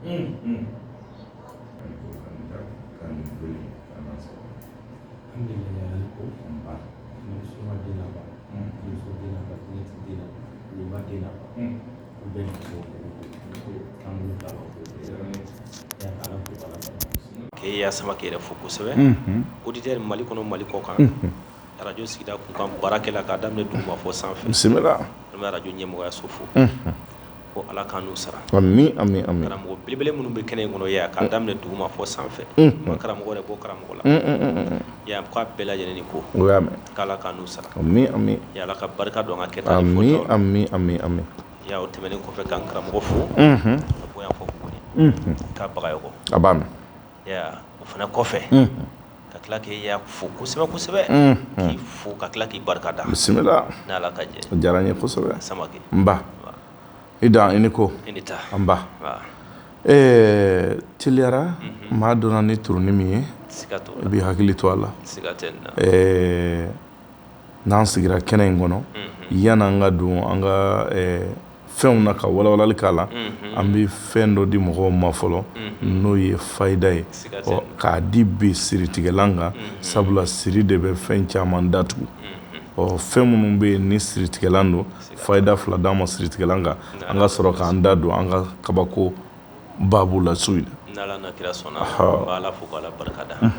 ke ya sama ke fo kosɛbɛ auditeur Mali kɔnɔ Mali kɔ kan radio sigida kun kan barakɛla ka daminɛ duguma fɔ sanfɛ bismillah an radio ɲɛmɔgɔya so fo ko ala ka n'u sara amin amin amin karamɔgɔ belebele minnu bɛ kɛnɛ in kɔnɔ ya ka daminɛ duguma fɔ sanfɛ man karamɔgɔ yɛrɛ bɔ karamɔgɔ la ya ka bɛɛ lajɛlen ni ko k'ala ka n'u sara amin amin ya ala ka barika don an ka kɛta amin amin amin amin ya o tɛmɛnen kɔfɛ kan karamɔgɔ fo ka bonya fɔ buguni ka bagayɔgɔ abami ya o fana kɔfɛ ka tila k'i ya fo kosɛbɛ kosɛbɛ k'i fo ka tila k'i barika da bismillah ni ala ka jɛ o diyara n ye kosɛbɛ samake nba ida ini ko ta nba teliyara maa donna ni turuni min ye i b'i hakili to a la n'an sigira kɛnɛ in kɔnɔ yan'an ka don an ka fɛnw na ka walawalali k'a la an bɛ fɛn dɔ di mɔgɔw ma fɔlɔ n'o ye fayida ye k'a di bi siritigɛlan kan sabula siri de bɛ fɛn caman datugu fɛn minnu bɛ yen ni siritigɛlan don fayida fila d'an ma siritigɛlan kan an ka sɔrɔ k'an da don an ka kabako babu la su in n'ala na kira sɔnna b'ala fo k'ala barika da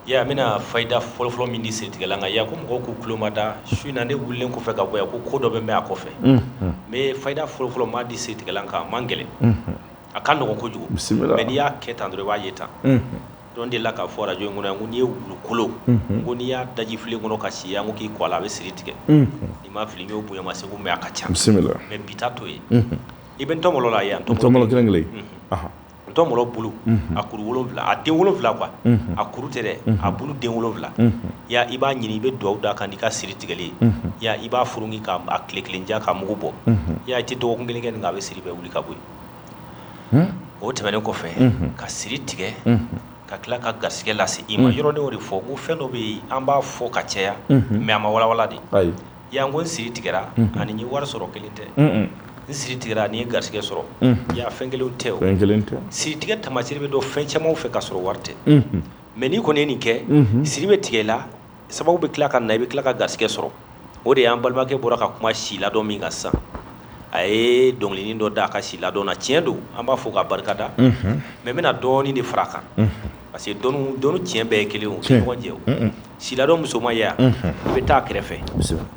ya mina fayida fɔlɔfɔlɔ min di siritigɛlan kan ya ko mɔgɔw k'u tulo ma da su in na ne wulilen kɔfɛ ka bɔ yan ko dɔ bɛ mɛn a kɔfɛ mais fayida fɔlɔfɔlɔ m'a di siritigɛlan kan a man gɛlɛn a ka nɔgɔn kojugu mais n'i y'a kɛ tan dɔrɔn i b'a ye tan dɔn de la k'a fɔ radio in kɔnɔ yan ko n'i ye wulu kolo ko n'i y'a daji filen kɔnɔ ka si yan ko k'i kɔ a la a bɛ siri tigɛ n'i ma fili n y'o bonya ma se ko mais a ka ca mais bi ta to ye i bɛ ntɔmɔlɔ la yan ntɔmɔlɔ kelen kelen ntɔmɔlɔ bulu a kuru 7 a den 7 quoi a kuru tɛ dɛ a bulu den 7 ya i b'a ɲini i bɛ dugawu d'a kan n'i ka siri tigɛli ya i b'a furungi ka a tile kelen ja ka mugu bɔ ya i tɛ dɔgɔkun kelen kɛ nin kan a bɛ siri bɛɛ wuli ka bɔ yen o tɛmɛnen kɔfɛ ka siri tigɛ ka tila ka garisɛgɛ lase i ma yɔrɔ ne y'o de fɔ ko fɛn dɔ bɛ yen an b'a fɔ ka caya mais a ma walawala de ya n ko n siri tigɛra ani n ye wari sɔrɔ kelen tɛ n siri tigɛra ani n ye garisɛgɛ sɔrɔ ya fɛn kelenw tɛ o siri tigɛ tamasiri bɛ dɔn fɛn camanw fɛ ka sɔrɔ wari tɛ mais n'i kɔni ye nin kɛ siri bɛ tigɛ i la sababu bɛ tila ka na i bɛ tila ka garisɛgɛ sɔrɔ o de y'an balimakɛ bɔra ka kuma si ladɔn min kan sisan a ye dɔnkilinin dɔ da a ka si ladɔn na tiɲɛ don an b'a fɔ ka barika da mais n bɛna dɔɔnin de fara a kan parce que dɔnni tiɲɛ bɛɛ ye kelen o tɛ ɲɔgɔn jɛ o si ladɔn musoman ye yan i bɛ taa a kɛrɛfɛ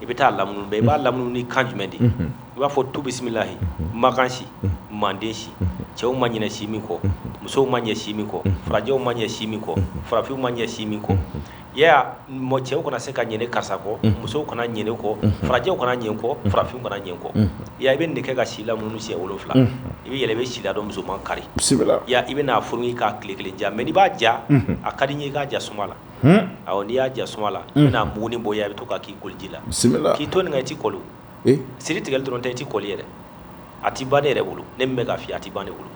i bɛ taa lamunum bɛɛ i b'a lamunum ni kan jumɛn de i b'a fɔ tu bisimilahi makan si manden si cɛw ma ɲinɛ si min kɔ musow ma ɲɛ si min kɔ farajɛw ma ɲɛ si min kɔ farafinw ma ɲɛ si min kɔ ya cɛw kana se ka ɲinɛ karisa kɔ musow kana ɲinɛ kɔ farajɛw kana ɲinɛ kɔ farafinw kana ɲinɛ kɔ ya i bɛ nin de kɛ ka si lamunum siɲɛ 7 i bɛ yɛlɛ i bɛ si ladɔn musoman kari ya i bɛ n'a furungi k'a tile kelen ja mais n'i b'a ja a ka di n ye i k'a ja suma la awɔ n'i y'a ja suma la i bɛna muguni bɔ ya i bɛ to ka k'i koliji la k'i to nin kan i t'i kɔli siri tigɛli dɔrɔn tɛ i t'i kɔli yɛrɛ a t'i ban ne yɛrɛ bolo ne min bɛ k'a f'i ye a t'i ban ne bolo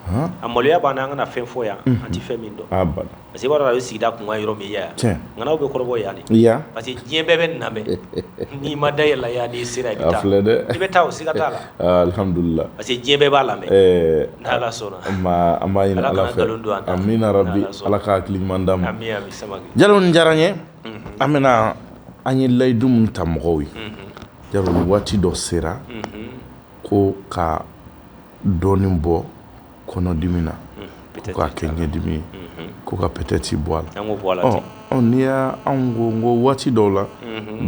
a maloya b'an na an kana fɛn fɔ yan an tɛ fɛn min dɔn parce que i b'a dɔn a bɛ sigida kunkan yɔrɔ min yan ŋanaw bɛ kɔrɔbɔ yan de parce que diɲɛ bɛɛ bɛ nin lamɛn n'i ma da yɛlɛ yan n'i sera i bɛ taa i bɛ taa o siga t'a la alhamdulillah parce que diɲɛ bɛɛ b'a lamɛn n'ala sɔnna an b'a ɲini ala fɛ amina rabi ala ka hakili ɲuman d'a ma jalo nin diyara n ye an bɛna an ye layidu min ta mɔgɔw ye jalo ni waati dɔ sera ko ka dɔɔnin bɔ kɔnɔdimi na ko k'a kɛ ɲɛdimi ye ko ka peut-être bɔ a la n'i y'an ko waati dɔw la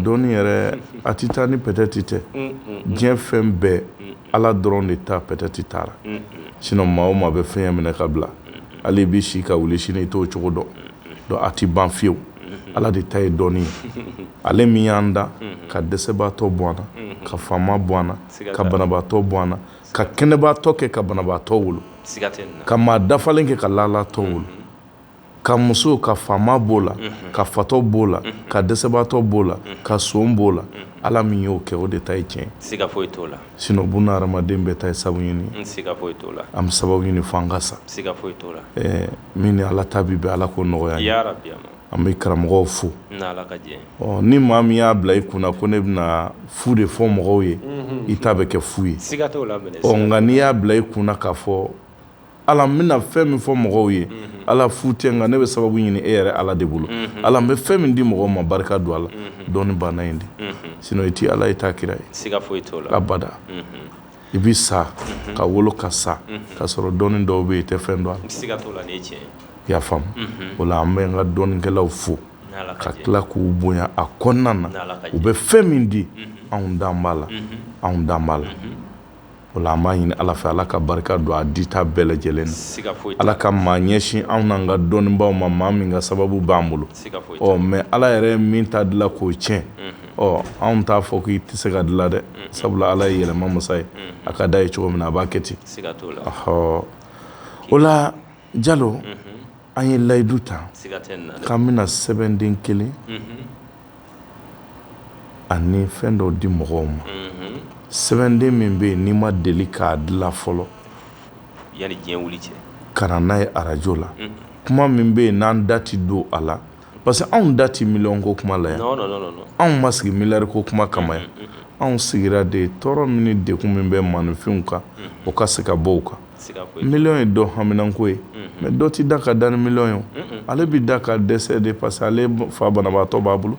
dɔɔnin yɛrɛ a tɛ taa ni peut-être tɛ diɲɛ fɛn bɛɛ ala dɔrɔn de ta peut-être t'a la sinon maa o maa bɛ fɛn minɛ ka bila hali i bɛ si ka wuli sini i t'o cogo dɔn donc a tɛ ban fiyewu ala de ta ye dɔɔnin ye ale min y'an da ka dɛsɛbaatɔ bɔ an na ka faama bɔ an na ka banabaatɔ bɔ an na ka kɛnɛbaatɔ kɛ ka banabaatɔ wolo ka maa dafalen kɛ ka lalatɔ wolo ka muso ka faama b'o la ka fatɔ b'o la ka dɛsɛbaatɔ b'o la ka son b'o la ala min y'o kɛ o de ta ye tiɲɛ siga foyi t'o la sinon buna hadamaden bɛɛ ta ye sabu ɲini siga foyi t'o la an bɛ sababu ɲini fo an ka sa siga foyi t'o la min ni ala ta bi bɛn ala k'o nɔgɔya ya rabi an bɛ karamɔgɔw fo n'ala ka jɛ ni maa min y'a bila i kunna ko ne bɛna fu de fɔ mɔgɔw ye i ta bɛ kɛ fu ye siga t'o la nka n'i y'a bila i kunna k'a fɔ ala mina fɛn min fɔ mɔgɔw ye ala fute nga ne bɛ sababu ɲini e yɛrɛ ala de bolo ala bɛ fɛn min di mɔgɔw ma barika don ala dɔɔni banna in de sinon i ti ala i ta kira ye siga foyi t'o la abada i bi sa ka wolo ka sa ka sɔrɔ dɔɔni dɔw bɛ yen i tɛ fɛn dɔn ala siga t'o la ni tiɲɛ i y'a faamu o la an bɛ n ka dɔɔnikɛlaw fo ka tila k'u bonya a kɔnɔna na u bɛ fɛn min di anw dan b'a la anw dan b'a la o la an b'a ɲini ala fɛ ala ka barika don a dita bɛɛ lajɛlen na ala ka maa ɲɛsin anw n'an ka dɔɔnibaw ma maa min ka sababu b'an bolo mais ala yɛrɛ ye min ta dilan k'o tiɲɛ anw t'a fɔ k'i tɛ se ka dilan dɛ sabula ala ye yɛlɛma masa ye a ka da ye cogo min na a b'a kɛ ten o la Jalo an ye layidu ta k'an bɛna sɛbɛnden kelen ani fɛn dɔw di mɔgɔw ma sɛbɛnden min bɛ yen n'i ma deli k'a dilan fɔlɔ yani diɲɛ wuli cɛ ka na n'a ye arajo la kuma min bɛ yen n'an da ti don a la parce que anw da ti miliyɔn ko kuma la yan anw ma sigi miliyari ko kuma kama yan anw sigira de tɔɔrɔ min ni dekun min bɛ maanifinw kan o ka se ka bɔ o kan miliyɔn ye dɔ haminanko ye mais dɔ ti da ka da ni miliyɔn ye ale bi da ka dɛsɛ de parce que ale fa banabaatɔ b'a bolo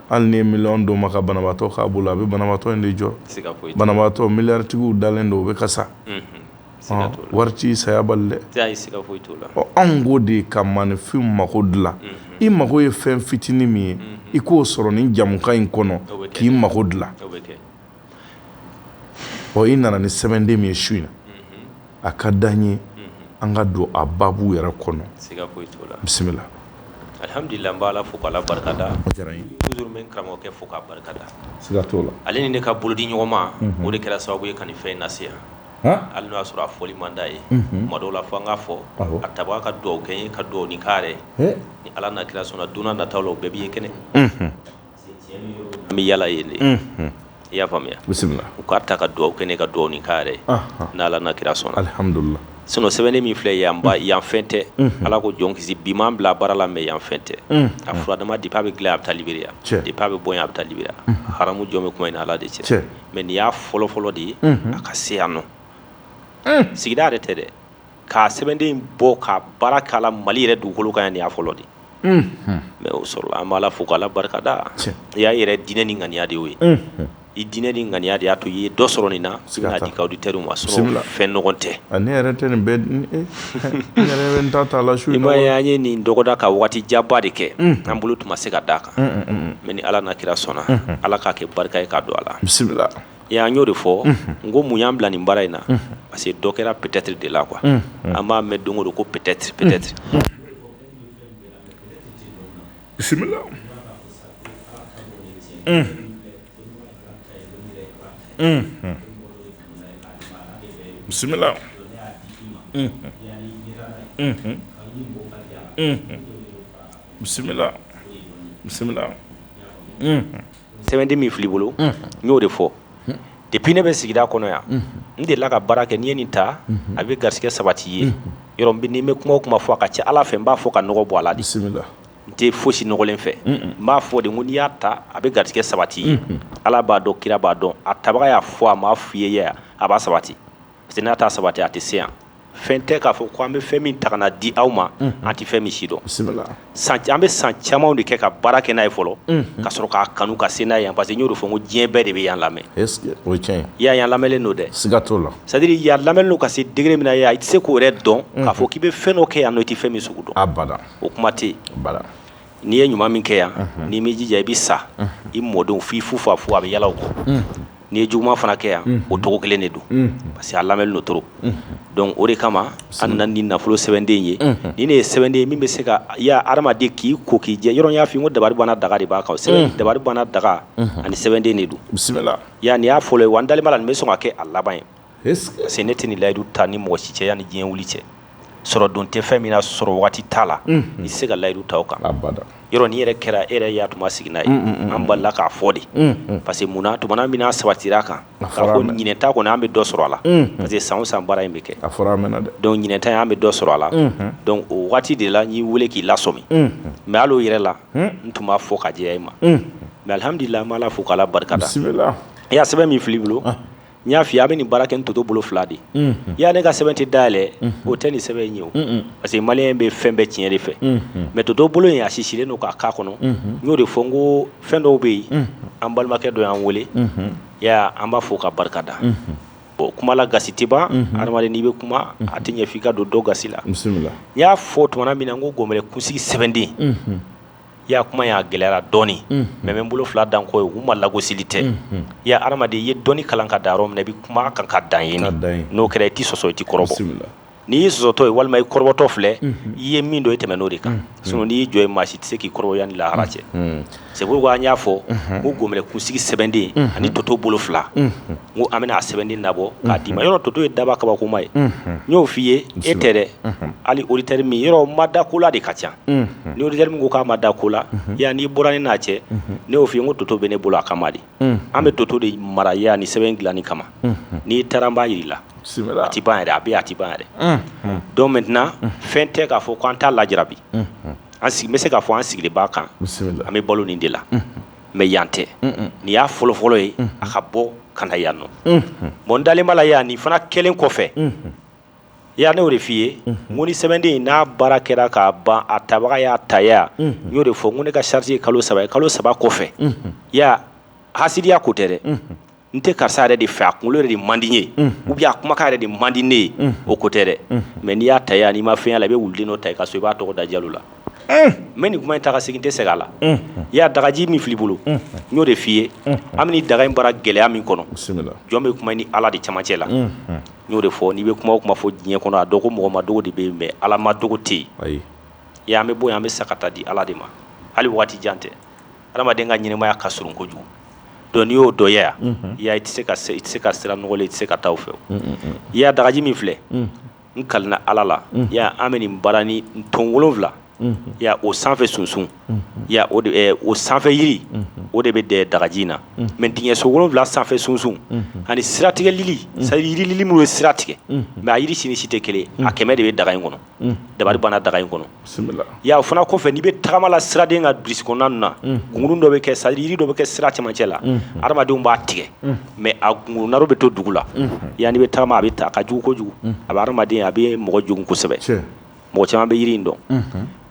hali ni ye miliyɔn d'o ma ka banabaatɔ k'a bolo a bɛ banabaatɔ in de jɔ banabaatɔ miliyaritigiw dalen don o bɛ kasa wari ti saya bali dɛ anw ko de ka maanifinw mako dilan i mako ye fɛn fitinin min ye i k'o sɔrɔ ni jamukan in kɔnɔ k'i mako dilan i nana ni sɛbɛnden min ye su in na a ka d'an ye an ka don a babu yɛrɛ kɔnɔ bisimila alhamdulillah n b'a la fo k'ala barikada toujours n bɛ n karamɔgɔkɛ fo k'a barikada siga t'o la ale ni ne ka bolodi ɲɔgɔn ma o de kɛra sababu ye ka nin fɛn lase yan hali n'o y'a sɔrɔ a fɔli man d'a ye tuma dɔw la fo an k'a fɔ a tabaga ka dugawu kɛ n ye ka dugawu ni k'a yɛrɛ ni ala na kira sɔnna don n'a nataw la o bɛɛ b'i ye kɛnɛ an bɛ yala yen de i y'a faamuya bisimila u k'a ta ka dugawu kɛ ne ka dugawu ni k'a yɛrɛ n'ala na kira sɔnna alhamdulillah sinon sɛbɛnnen min filɛ yan fɛn tɛ ala ko jɔn kisi bi m'an bila baara la mais yan fɛn tɛ a furadama depuis a bɛ dilan a bɛ taa liberiya depuis a bɛ bɔ yan a bɛ taa liberiya haramu jɔn bɛ kuma in ala de cɛ mais nin y'a fɔlɔfɔlɔ de ye a ka se yan nɔ sigida yɛrɛ tɛ dɛ k'a sɛbɛnden bɔ ka baara k'a la mali yɛrɛ dugukolo kan yan nin y'a fɔlɔ de mais o sɔrɔla an b'a la fo k'ala barikada i y'a yɛrɛ diinɛ ni ŋaniya de y'o ye i diinɛ ni ŋaniya de y'a to i ye dɔ sɔrɔ nin na n'a di ka auditeurs ma sinon fɛn nɔgɔn tɛ ne yɛrɛ tɛ nin bɛɛ n yɛrɛ bɛ n ta ta la su in na i m'a ye an ye nin dɔgɔda ka waati jaba de kɛ an bolo tun ma se ka d'a kan mais ni ala n'a kira sɔnna ala k'a kɛ barika ye k'a don a la bisimila an y'o de fɔ n ko mun y'an bila nin baara in na parce que dɔ kɛra peut-être de la quoi an b'a mɛn don o don ko peut-être bisimila bisimila bisimila bisimila sɛbɛnden min fil'i bolo n y'o de fɔ depuis ne bɛ sigida kɔnɔ yan n delila ka baara kɛ n'i ye nin ta a bɛ garisɛgɛ sabati ye yɔrɔ ni n bɛ kuma o kuma fɔ a ka ca ala fɛ n b'a fɔ ka nɔgɔ bɔ a la de n tɛ fosi nɔgɔlen fɛ n b'a fɔ de ko n'i y'a ta a bɛ garisɛgɛ sabati ye ala b'a dɔn kira b'a dɔn a tabaga y'a fɔ a m'a f'i ye a b'a sabati parce que n'a t'a sabati a tɛ se yan fɛn tɛ k'a fɔ ko an bɛ fɛn min ta ka na di aw ma an tɛ fɛn min si dɔn an bɛ san camanw de kɛ ka baara kɛ n'a ye fɔlɔ ka sɔrɔ k'a kanu ka se n'a ye yan parce que n y'o de fɔ n ko diɲɛ bɛɛ de bɛ yan lamɛn o ye tiɲɛ ye yan lamɛnlen don dɛ siga t'o la c'est à dire yan lamɛnlen don ka se degré min na i tɛ se k'o yɛrɛ dɔn k'a fɔ k'i bɛ fɛn dɔ kɛ yan nɔ i tɛ fɛn min sugu dɔn abada o kuma tɛ yen n'i ye ɲuman min kɛ yan n'i m'i jija i bɛ sa i mɔdenw f'i fufa fu a bɛ yala o kɔ n'i ye juguman fana kɛ yan o cogo kelen de don parce que a lamɛnlen don trop donc o de kama an nana ni nafolo sɛbɛnden ye ni ne ye sɛbɛnden ye min bɛ se ka ya adamaden k'i ko k'i jɛ yɔrɔ n y'a f'i ye n ko dabari banna daga de b'a kan dabari banna daga ani sɛbɛnden de don bisimila nin y'a fɔlɔ ye wa n dalen b'a la nin bɛ sɔn ka kɛ a laban ye parce que ne tɛ nin layidu ta ni mɔgɔ si cɛ yanni diɲɛ wuli cɛ sɔrɔ don tɛ fɛn min na sɔrɔ waati t'a la i tɛ se ka layidu ta o kan yɔrɔ ni yɛrɛ kɛra e yɛrɛ y'a tuma sigi n'a ye an balila k'a fɔ de parce que munna tumana min n'a sabatira a kan k'a fɔ ɲinɛta kɔni an bɛ dɔ sɔrɔ a la parce que san o san baara in bɛ kɛ donc ɲinɛta in an bɛ dɔ sɔrɔ a la donc o waati de la n y'i wele k'i lasɔmi mais hali o yɛrɛ la n tun b'a fɔ ka jɛya i ma mais alhamdulillah an b'a la fo k'ala barikada i y'a sɛbɛn min fil'i bolo n y'a f'i ye a bɛ nin baara kɛ ni toto bolo 2 de y'a ne ka sɛbɛn tɛ dayɛlɛ o tɛ nin sɛbɛn in ye o parce que maliyɛn bɛ fɛn bɛɛ tiɲɛ de fɛ mais toto bolo in a sisilen don k'a k'a kɔnɔ n y'o de fɔ n ko fɛn dɔw bɛ yen an balimakɛ dɔ y'an wele y'a an b'a fɔ ka barika da bon kuma la gasi tɛ ban adamaden n'i bɛ kuma a tɛ ɲɛ f'i ka don dɔ gasi la n y'a fɔ tumana min na n ko gɔnbɛlɛ kunsigi sɛbɛnden y'a kuma y'a gɛlɛyara dɔɔni mais n bɛ n bolo 2 da n kɔ ye u ma lagosili tɛ y'a adamaden i ye dɔnni kalan ka da yɔrɔ min na i bɛ kuma kan ka dan yen n'o kɛra i tɛ sɔsɔ i tɛ kɔrɔbɔ n'i y'i sɔsɔtɔ ye walima i kɔrɔbɔtɔ filɛ i ye min dɔn i tɛmɛ n'o de kan sinon n'i y'i jɔ ye maa si tɛ se k'i kɔrɔbɔ yanni lahara cɛ c'est pourquoi an y'a fɔ n ko gɔnbɛlɛ kunsigi sɛbɛnden ani toto bolo 2 n ko an bɛna a sɛbɛnden labɔ k'a d'i ma yɔrɔ toto ye daba kabakoma ye n y'o f'i ye e tɛ dɛ hali auditeur min yɔrɔ ma da ko la de ka ca ni auditeur min ko k'a ma da ko la y'a n'i bɔra ni n'a cɛ ne y'o f'i ye n ko toto bɛ ne bolo a kama de an bɛ toto de mara y'a ni sɛbɛn dilanni kama n'i taara n b'a jira i la a tɛ ban yɛrɛ a bɛ a tɛ ban yɛrɛ donc maintenant fɛn tɛ k'a fɔ k'an t'a lajarabi n bɛ se k'a fɔ an sigilen b'a kan an bɛ balo nin de la mais yan tɛ nin y'a fɔlɔfɔlɔ ye a ka bɔ ka na yan nɔ bon n dalen b'a la yan nin fana kɛlen kɔfɛ y'a ne y'o de f'i ye n ko ni sɛbɛnden in n'a baara kɛra k'a ban a tabaga y'a ta ya n y'o de fɔ n ko ne ka charge ye kalo 3 ye kalo 3 kɔfɛ y'a hasidiya ko tɛ dɛ n tɛ karisa yɛrɛ de fɛ a kunkolo yɛrɛ de man di n ye ou bien a kumakan yɛrɛ de man di ne ye o ko tɛ dɛ mais n'i y'a ta ya n'i ma fɛn y'a la i bɛ wuliden dɔ ta i ka so i b'a tɔgɔ da Jalo la mais nin kuma in ta ka segin tɛ segin a la y'a dagaji min fili bolo n y'o de f'i ye an bɛ nin daga in bara gɛlɛya min kɔnɔ jɔn bɛ kuma ni Ala de camancɛ la n y'o de fɔ n'i bɛ kuma o kuma fɔ diɲɛ kɔnɔ a dɔn ko mɔgɔ ma dogo de bɛ yen mais Ala ma dogo tɛ yen y'a an bɛ bɔ yan an bɛ sa ka taa di Ala de ma hali waati jan tɛ adamaden ka ɲɛnɛmaya ka surun kojugu donc n'i y'o dɔ ye yan y'a i tɛ se ka sira nɔgɔlen i tɛ se ka taa o fɛ y'a dagaji min filɛ n kalina Ala la y'a an bɛ nin baara ni ton 7 y'a o sanfɛ sunsun y'a o sanfɛ yiri o de bɛ dagaji in na mais dingɛso 7 sanfɛ sunsun ani siratigɛ lili c'est à dire yiri lili minnu ye sira tigɛ mais a yiri si ni si tɛ kelen a 100 de bɛ daga in kɔnɔ dabari banna daga in kɔnɔ y'a o fana kɔfɛ n'i bɛ tagama la siraden ka brousse kɔnɔna ninnu na gungurun dɔ bɛ kɛ c'est à dire yiri dɔ bɛ kɛ sira cɛmancɛ la adamadenw b'a tigɛ mais a gungurunaro bɛ to dugu la y'a n'i bɛ tagama a bɛ taa a ka jugu kojugu a bɛ adamaden a bɛ mɔgɔ jogun kosɛbɛ mɔgɔ caman bɛ yiri in dɔn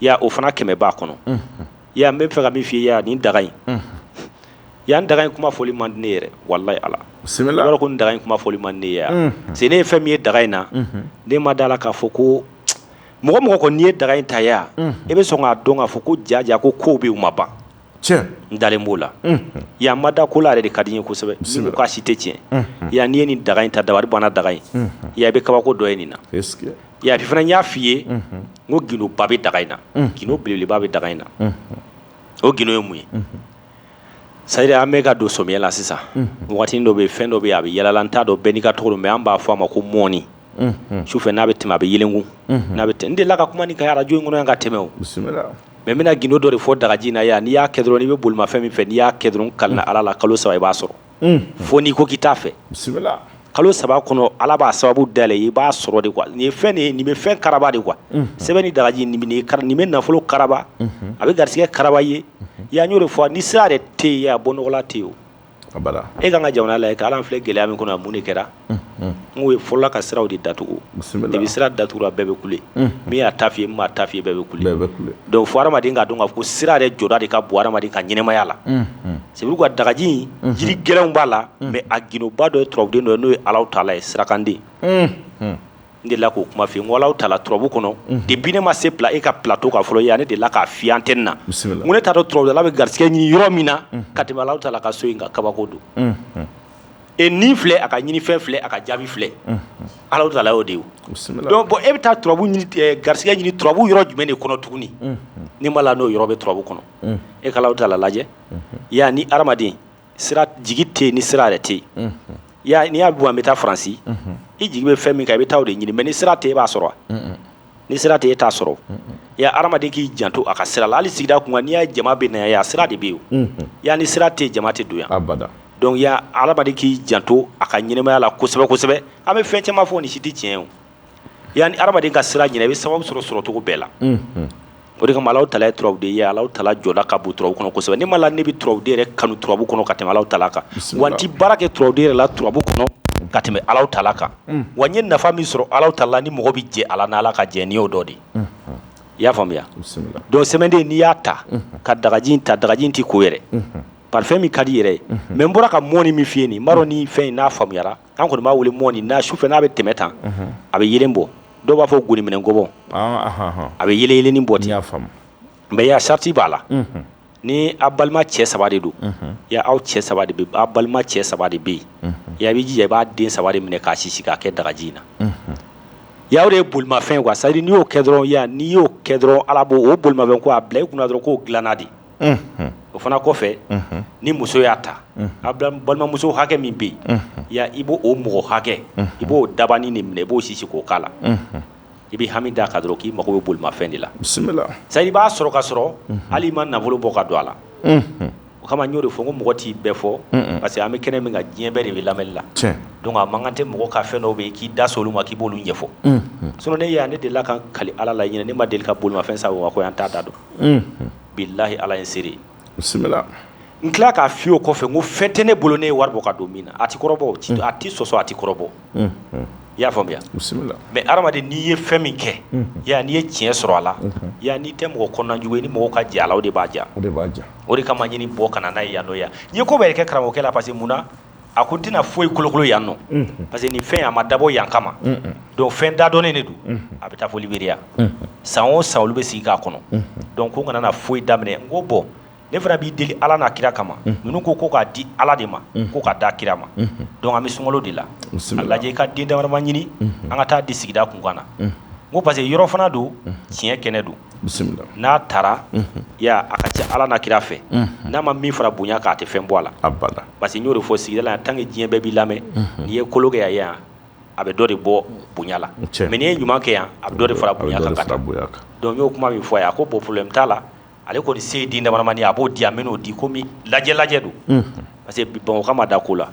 y'a o fana 100 b'a kɔnɔ y'a n bɛ fɛ ka min f'i ye y'a nin daga in y'a n daga in kuma fɔli man di ne yɛrɛ walayi Ala i b'a ko nin daga in kuma fɔli man di ne ye yan parce que ne ye fɛn min ye daga in na ne ma d'a la k'a fɔ ko mɔgɔ mɔgɔ kɔni n'i ye daga in ta yan i bɛ sɔn k'a dɔn k'a fɔ ko jaja ko kow bɛ yen u ma ban n dalen b'o la y'a ma da ko la yɛrɛ de ka di n ye kosɛbɛ ni ko k'a si tɛ tiɲɛ y'a n'i ye nin daga in ta dabari banna daga in y'a i bɛ kabako dɔ ye nin na y'a fana n y'a f'i ye n ko gindo ba bɛ daga in na gindo belebeleba bɛ daga in na o gindo ye mun ye c'est à dire an bɛ ka don samiyɛ la sisan wagati dɔ bɛ yen fɛn dɔ bɛ yen a bɛ yalala n t'a dɔn bɛɛ n'i ka tɔgɔ don mais an b'a fɔ a ma ko mɔni sufɛ n'a bɛ tɛmɛ a bɛ yelengun n'a bɛ tɛmɛ n delila ka kuma nin kan arajo in kɔnɔ yan ka tɛmɛ o mais n bɛna gindo dɔ de fɔ dagaji in na yan n'i y'a kɛ dɔrɔn n'i bɛ bolimafɛn min fɛ n'i y'a kɛ dɔrɔn kalina Ala la kalo 3 i b'a sɔrɔ fo n'i ko k'i t'a fɛ kalo 3 kɔnɔ Ala b'a sababu dayɛlɛ i b'a sɔrɔ de quoi nin ye fɛn de ye nin bɛ fɛn karaba de quoi sɛbɛn ni dagaji nin bɛ nafolo karaba a bɛ garisɛgɛ karaba ye y'a y'o de fɔ ni sira yɛrɛ tɛ yen a bɔ nɔgɔla tɛ yen o e kan ka jamana lajɛ k'Ala filɛ gɛlɛya min kɔnɔ mun de kɛra n ko fɔlɔla ka siraw de datugu depuis sira datugura bɛɛ bɛ kule min y'a ta f'i ye min m'a ta f'i ye bɛɛ bɛ kule donc fo hadamaden k'a dɔn k'a fɔ ko sira yɛrɛ jɔda de ka bon hadamaden ka ɲɛnɛmaya la c'est pourquoi dagaji in jiri gɛlɛnw b'a la mais a gindoba dɔ ye turabuden dɔ ye n'o ye Alahu Taala ye sirakanden n delila k'o kuma f'i ye n ko Alahu Taala turabu kɔnɔ depuis ne ma se e ka plateau kan fɔlɔ yan ne delila k'a f'i ye antenne na n ko ne t'a dɔn turabudala bɛ garisɛgɛ ɲini yɔrɔ min na ka tɛmɛ Alahu Taala ka so in kan kabako don et nin filɛ a ka ɲinifɛn filɛ a ka jaabi filɛ Alahu Taala y'o de ye donc bon e bɛ taa turabu ɲini garisɛgɛ ɲini turabu yɔrɔ jumɛn de kɔnɔ tuguni ni ma la n'o yɔrɔ bɛ turabu kɔnɔ e ka Alahu Taala lajɛ y'a ni hadamaden sira jigi tɛ yen ni sira yɛrɛ tɛ yen y'a n'i y'a bɔ an bɛ taa Faransi i jigi bɛ fɛn min kan i bɛ taa o de ɲini mais ni sira tɛ e b'a sɔrɔ ni sira tɛ e t'a sɔrɔ y'a hadamaden k'i janto a ka sira la hali sigida kun kan n'i y'a jama bɛ na yan sira de bɛ yen o y'a ni sira tɛ jama tɛ don yan donc y'a hadamaden k'i janto a ka ɲɛnɛmaya la kosɛbɛ kosɛbɛ an bɛ fɛn caman fɔ nin si tɛ tiɲɛ ye o y'a ni hadamaden ka sira ɲinɛ i bɛ sababu sɔrɔ cogo bɛɛ la o de kama Alahu Taala ye turabuden ye Alahu Taala jɔda ka bon turabu kɔnɔ kosɛbɛ ne ma la ne bɛ turabuden yɛrɛ kanu turabu kɔnɔ ka tɛmɛ Alahu Taala kan wa n ti baara kɛ turabuden yɛrɛ la turabu kɔnɔ ka tɛmɛ Alahu Taala kan wa n ye nafa min sɔrɔ Alahu Taala ni mɔgɔ bi jɛ Ala n'Ala ka jɛ ni y'o dɔ de i y'a faamuya donc sɛmɛden n'i y'a ta ka dagaji ta dagaji ti ko yɛrɛ parfum min ka di yɛrɛ mais n bɔra ka mɔni min f'i ye nin maro ni fɛn n'a faamuyara an kɔni b'a wele mɔni n'a sufɛ n'a bɛ tɛmɛ tan a bɛ yelen bɔ dɔw b'a fɔ goni minɛ gɔbɔn a bɛ yelen yelenin bɔ ten mais ya sarti b'a la ni a balima cɛ 3 de don ya aw cɛ 3 de bɛ a balima cɛ 3 de bɛ yen ya b'i jija i b'a den 3 de minɛ k'a sisi k'a kɛ dagaji in na ya o de ye bolimafɛn quoi c'est à dire n'i y'o kɛ dɔrɔn ya n'i y'o kɛ dɔrɔn Ala b'o o bolimafɛn ko a bila i kunna dɔrɔn k'o dilanna de o fana kɔfɛ ni muso y'a ta a balimamuso hakɛ min bɛ yen ya i b'o mɔgɔ hakɛ i b'o dabani de minɛ i b'o sisi k'o k'a la i bɛ hami d'a kan dɔrɔn k'i mago bɛ bolimafɛn de la bisimila c'est à dire i b'a sɔrɔ ka sɔrɔ hali i ma nafolo bɔ ka don a la o kama n y'o de fɔ n ko mɔgɔ t'i bɛɛ fɔ parce que an bɛ kɛnɛ min kan diɲɛ bɛɛ de bɛ lamɛnni la donc a man kan tɛ mɔgɔ ka fɛn dɔw bɛ yen k'i da s'olu ma k'i b'olu ɲɛfɔ sinon ne y'a ne delila ka kali Ala la ɲinɛ ne ma deli ka bolimafɛn san wa ko yan t'a da dɔn bilahi Ala ye n seere bisimila n tila k'a f'i o kɔfɛ n ko fɛn tɛ ne bolo ne ye wari bɔ ka don min na a ti kɔrɔbɔ a ti sɔsɔ a ti kɔrɔbɔ i y'a faamuya mais hadamaden n'i ye fɛn min kɛ ya n'i ye tiɲɛ sɔrɔ a la ya n'i tɛ mɔgɔ kɔnɔnajugu ye ni mɔgɔ ka jɛ a la o de b'a ja o de kama ɲini bɔ kana n'a ye yan nɔ yan n ye ko bɛɛ kɛ karamɔgɔkɛ la parce que mun na a ko n tɛna foyi kolokolo yan nɔ parce que nin fɛn a ma dabɔ yan kama donc fɛn dadɔnnen de don a bɛ taa fɔ Liberiya san o san olu bɛ sigi k'a kɔnɔ donc ko kana na foyi daminɛ n ko bɔn ne fana b'i deli Ala n'a kira kama ninnu ko k'a di Ala de ma ko k'a da kira ma donc an bɛ sunkalo de la a lajɛ i ka den damadama ɲini an ka taa di sigida kunkan na n ko parce que yɔrɔ fana don tiɲɛ kɛnɛ don n'a taara ya a ka ca Ala n'a kira fɛ n'a ma min fara bonya k'a tɛ fɛn bɔ a la parce que n y'o de fɔ sigida la yan tant que diɲɛ bɛɛ b'i lamɛn n'i ye kolo kɛ yan a bɛ dɔ de bɔ bonya la mais n'i ye ɲuman kɛ yan a bɛ dɔ de fara bonya kan ka taa donc n y'o kuma min fɔ a ye a ko bon problème t'a la ale kɔni se ye den damadamani a b'o di a min'o di komi lajɛ don parce que Bamakɔ ma da ko la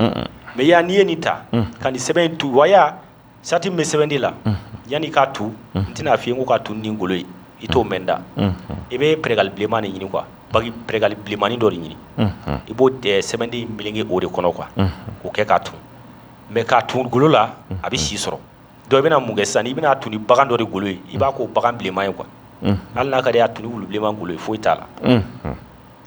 mais ya n'i ye nin ta ka nin sɛbɛn in tu wa ya sati min bɛ sɛbɛn de la yanni k'a tu n tɛna f'i ye n ko k'a tu ni ngolo ye i t'o mɛn da i bɛ pɛrɛgali bilenman de ɲini quoi bagi pɛrɛgali bilenmanin dɔ de ɲini i b'o sɛbɛnden meleke o de kɔnɔ quoi k'o kɛ k'a tun mais k'a tun golo la a bɛ si sɔrɔ donc i bɛna mun kɛ sisan i bɛna tun ni bagan dɔ de golo ye i b'a k'o bagan bilenman ye quoi hali n'a ka di a tun ni wulu bilenman golo ye foyi t'a la n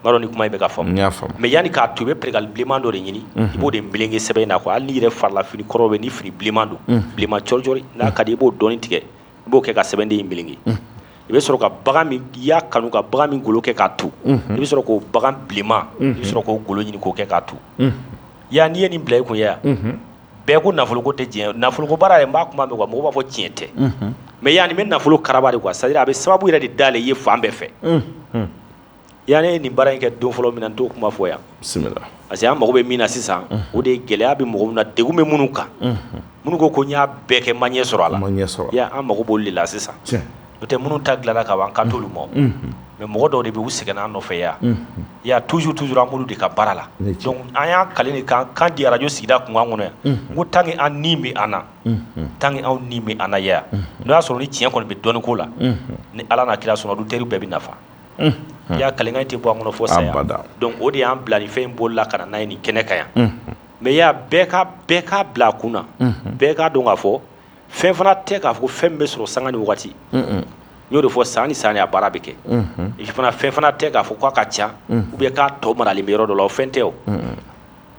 b'a dɔn ni kuma in bɛ ka faamu mais yanni k'a to i bɛ pɛrɛgali bilenman dɔ de ɲini i b'o de meleke sɛbɛn in na quoi hali n'i yɛrɛ farila fini kɔrɔ bɛ ni fini bilenman don bilenman cɔricɔri n'a ka di i b'o dɔɔni tigɛ i b'o kɛ ka sɛbɛnden in meleke i bɛ sɔrɔ ka bagan min i y'a kanu ka bagan min golo kɛ k'a tu i bɛ sɔrɔ k'o bagan bilenman i bɛ sɔrɔ k'o golo ɲini k'o kɛ k'a tu ya n'i ye nin bila i kun yan bɛɛ ko nafoloko tɛ diɲɛ nafoloko baara yɛrɛ n b'a kuma mɛn quoi mɔgɔw b'a fɔ tiɲɛ tɛ mais ya nin bɛ nafolo karaba de quoi c'est à dire a bɛ sababu yɛrɛ de d'ale ye fan bɛɛ fɛ ya ne ye nin baara in kɛ don fɔlɔ min na n t'o kuma fɔ yan parce que an mago bɛ min na sisan o de ye gɛlɛya bɛ mɔgɔ min na degun bɛ minnu kan minnu ko n y'a bɛɛ kɛ n ma ɲɛ sɔrɔ a la ya an mago b'olu de la sisan n'o tɛ minnu ta dilanna ka ban kan t'olu ma mais mɔgɔ dɔw de bɛ u sɛgɛnna an nɔfɛ yan ya toujours an b'olu de ka baara la donc an y'an kale de kan di radio sigida kunkan kɔnɔ yan n ko tant que an ni bɛ an na tant que anw ni bɛ an na yan n'o y'a sɔrɔ ni tiɲɛ kɔni bɛ dɔɔni ko la ni Ala n'a kira sɔnna auditeurs bɛɛ bɛ nafa ya kalenkan tɛ bɔ an kɔnɔ fo saya donc o de y'an bila nin fɛn in bolo la ka na n'a ye nin kɛnɛ kan yan mais ya bɛɛ ka bila a kun na bɛɛ ka dɔn k'a fɔ fɛn fana tɛ k'a fɔ ko fɛn min bɛ sɔrɔ sanga ni wagati n y'o de fɔ san ni san a baara bɛ kɛ fɛn fana tɛ k'a fɔ k'a ka ca ou bien k'a tɔ maralen bɛ yɔrɔ dɔ la o fɛn tɛ o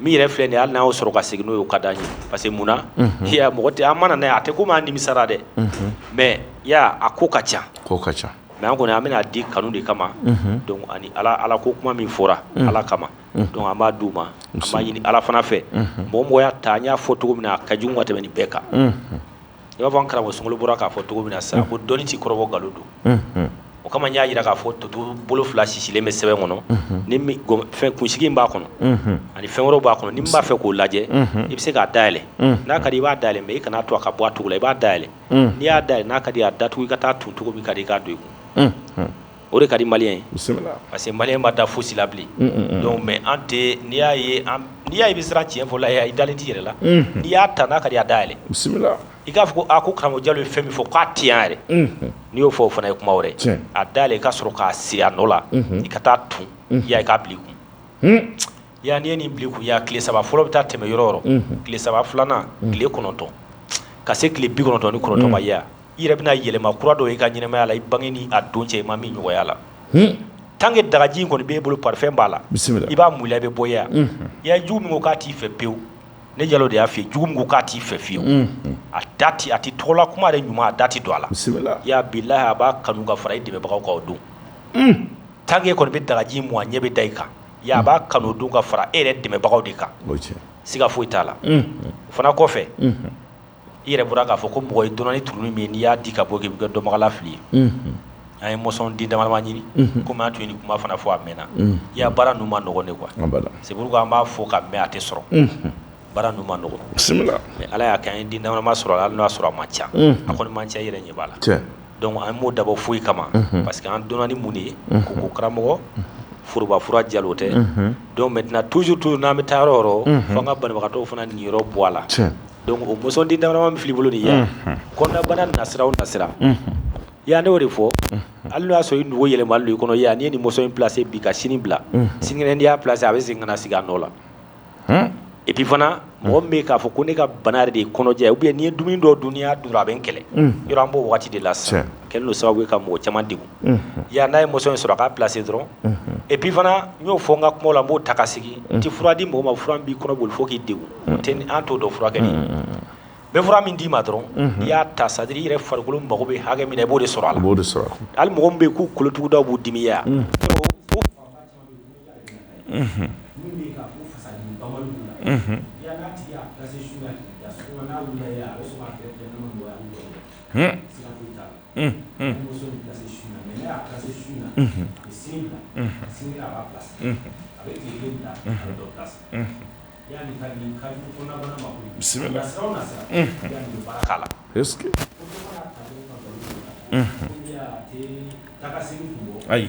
min yɛrɛ filɛ nin ye hali n'a y'o sɔrɔ ka segin n'o ye o ka d'an ye parce que mun na ya mɔgɔ tɛ an mana n'a ye a tɛ komi an nimisara dɛ mais ya a ko ka ca mais an kɔni an bɛna di kanu de kama donc ani ala ko kuma min fɔra ala kama donc an b'a d'u ma an b'a ɲini ala fana fɛ mɔgɔ y'a ta an y'a fɔ cogo min na a ka jugu ka tɛmɛ nin bɛɛ kan i b'a fɔ an karamɔgɔ Sunkalo bɔra k'a fɔ cogo min na sisan ko dɔnni tɛ kɔrɔbɔ nkalon don o kama n y'a jira k'a fɔ toto bolo fila sisilen bɛ sɛbɛn kɔnɔ ni fɛn kunsigi b'a kɔnɔ ani fɛn wɛrɛw b'a kɔnɔ ni min b'a fɛ k'o lajɛ i bɛ se k'a dayɛlɛ n'a ka di i b'a dayɛlɛ mais i kana to a ka bɔ a cogo la i b'a dayɛlɛ n'i y'a dayɛlɛ n'a ka di a datugu i ka taa tun cogo min ka di i k'a don i kun o de ka di maliyɛn ye parce que maliyɛn ma da fosi la bilen donc mais an tɛ n'i y'a ye i bɛ siran tiɲɛ fɔ la i dalen t'i yɛrɛ la n'i y'a ta n'a ka di a dayɛlɛ i k'a fɔ ko ko karamɔgɔ Jalo ye fɛn min fɔ k'a tɛ yan yɛrɛ n'i y'o fɔ o fana ye kuma wɛrɛ a dayɛlɛ i ka sɔrɔ k'a siri a nɔ la i ka taa tun i k'a bila i kun ya ni ni bliku ya kile saba folo bita teme yororo kile saba flana kile konoto ka se kile bi konoto ni konoto ma ya ire bina yelema kura do e ka nyinema yala ibangeni adonche ma mi nyogo yala tange dagaji ko be bolo parfum bala bismillah iba mula be boya ya jumi ko kati fe pew ne jalo de afi jugum ko kati fe fiyo a dati ati tola kuma de nyuma dati do ala bismillah ya billahi aba kanu ga farai de be bakaw ko do tange ko be dagaji mo nyebe daika ya ba kanu do ga fara ere de me bakaw de ka siga fo itala fana ko fe ire buraka fo ko moy donani turuni mi ni ya dika bo ke do magala fli ay moson di damal ma nyini kuma to ni kuma fana fo amena ya bara nu ma nogo ne quoi c'est pourquoi ma fo ka me ate soro bara nu ma nogo bismillah mais ala ya kan di damal ma soro ala no soro mancha akon mancha yere ni bala donc ay mo dabo fo kama parce que en donani muni ko kramo furuba fura jalote donc maintenant toujours na metaroro fo nga ban bakato fana ni ro boala donc o moson di damal ma fili bolo ni ya konda bana nasira ya ne wori fo allo aso indu wo yele mallu kono ya ni mo so in place bi ka sini bla sini ne ya place abe zingana siga nola et puis fana mo me ka fo ko ne ka banare de kono je ou bien ni dumi do dunia dura ben kele yoro ambo wati de las kel no sawa ka mo chama digu ya na mo so in sura ka place dron et puis fana nyo fo nga ko la mo takasigi ti furadi mo ma furambi kono bol fo ki digu ten anto do fura kani be fura min di ma dron ya ta sadri ire fargulu mbago be hage min e bode sorala al mo gombe ku kulutu da bu dimiya bismillah kala est-ce que ay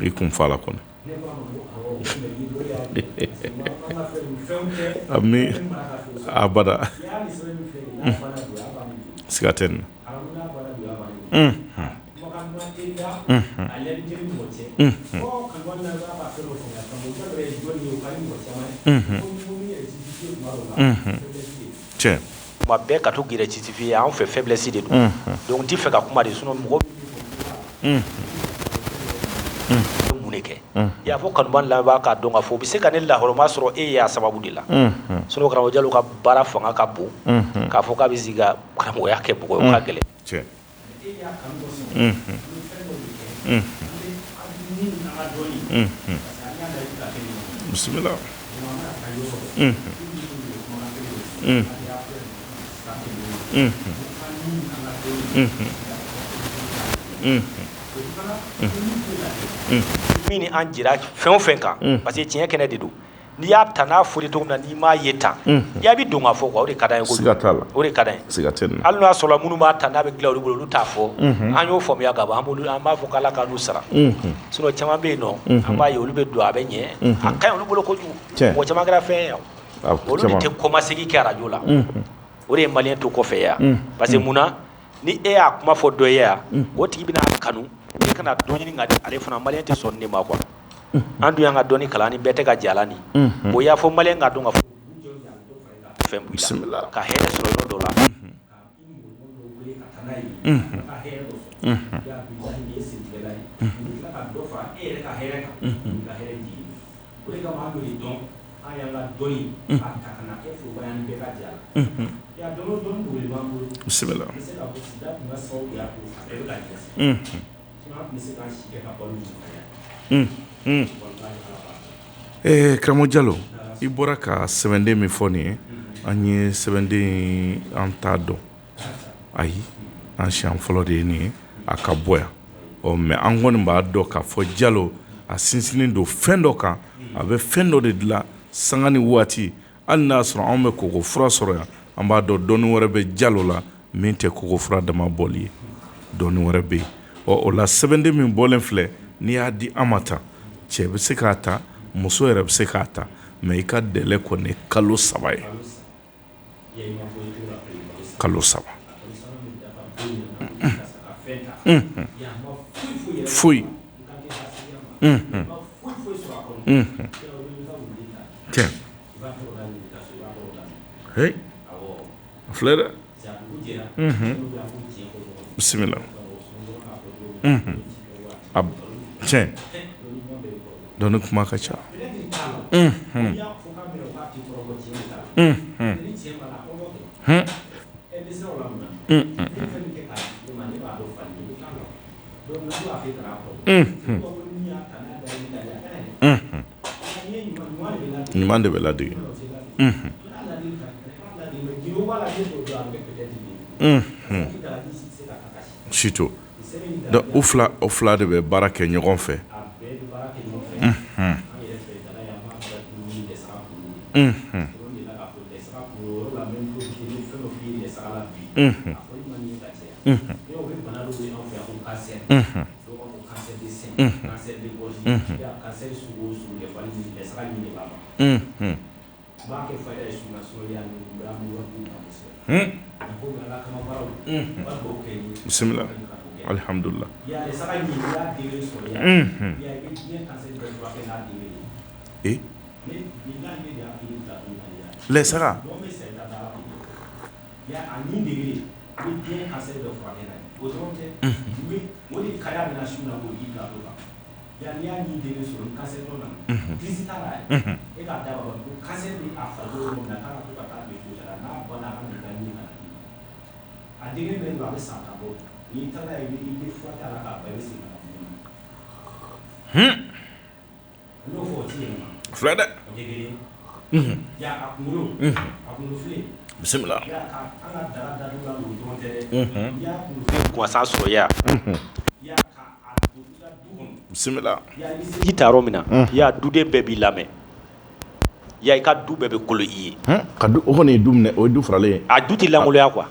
e kun fala kono ami abada sigaten tiens ma be ka to gire titifi en fait faiblesse de donc ti fait ka kuma de suno mo muneke ya fo kan ban la ba ka donga fo bi se kan la horoma soro e ya sababu de la suno kra wajalo ka bara fanga ka bu ka fo ka biziga kra mo ya ke bu ko ka gele tiens bismillah mini an jira fen fen kan parce que tiɲɛ kɛnɛ de do ni y'a ta n'a fɔri cogo min na n'i m'a ye tan ya bi don ka fɔ quoi o de ka d'an ye kojugu o de ka d'an ye hali n'o y'a sɔrɔ minnu b'a ta n'a bɛ dilan olu bolo olu t'a fɔ an y'o faamuya ka ban an b'a fɔ k'Ala ka n'u sara sinon caman bɛ yen nɔ an b'a ye olu bɛ don a bɛ ɲɛ a ka ɲi olu bolo kojugu mɔgɔ caman kɛra fɛn ye olu de tɛ kɔmasegi kɛ arajo la o de ye maliyɛn to kɔfɛ yan parce que munna ni e y'a kuma fɔ dɔ ye yan o tigi bɛna kanu e kana dɔ ɲini ka di ale fana maliyɛn tɛ sɔn ne ma quoi an dun y'an ka dɔnni kalan ni bɛɛ tɛ ka jala ni o y'a fɔ maliyɛn ka dɔn ka fɔ fɛn b'i la ka hɛrɛ sɔrɔ yɔrɔ dɔ la bismillah Karamɔgɔ Jalo i bɔra ka sɛbɛnden min fɔ nin ye an ye sɛbɛnden an t'a dɔn ayi an siɲɛ fɔlɔ de ye nin ye a ka bɔ yan mais an kɔni b'a dɔn k'a fɔ Jalo a sinsinnen don fɛn dɔ kan a bɛ fɛn dɔ de dilan sanga ni waati hali n'a sɔrɔ anw bɛ koko fura sɔrɔ yan an b'a dɔn dɔɔni wɛrɛ bɛ jalo la min tɛ koko fura dama bɔli ye dɔɔni wɛrɛ bɛ yen o la sɛbɛnden min bɔlen filɛ n'i y'a di an ma tan cɛ bɛ se k'a ta muso yɛrɛ bɛ se k'a ta mais i ka délai kɔni ye kalo 3 ye kalo 3 foyi tiɲɛ hey filɛ dɛ bisimila tiɲɛ dɔnni kuma ka ca ɲuman de bɛ ladege surtout donc o fila de bɛ baara kɛ ɲɔgɔn fɛ bisimila alhamdulillah lɛsaga filɛ dɛ bisimila guasa sɔrɔ ya bisimila ji ta yɔrɔ min na ya duden bɛɛ b'i lamɛn ya i ka du bɛɛ bɛ kolo i ye ka du o kɔni ye du minɛ o ye du faralen ye a du tɛ lankoloya quoi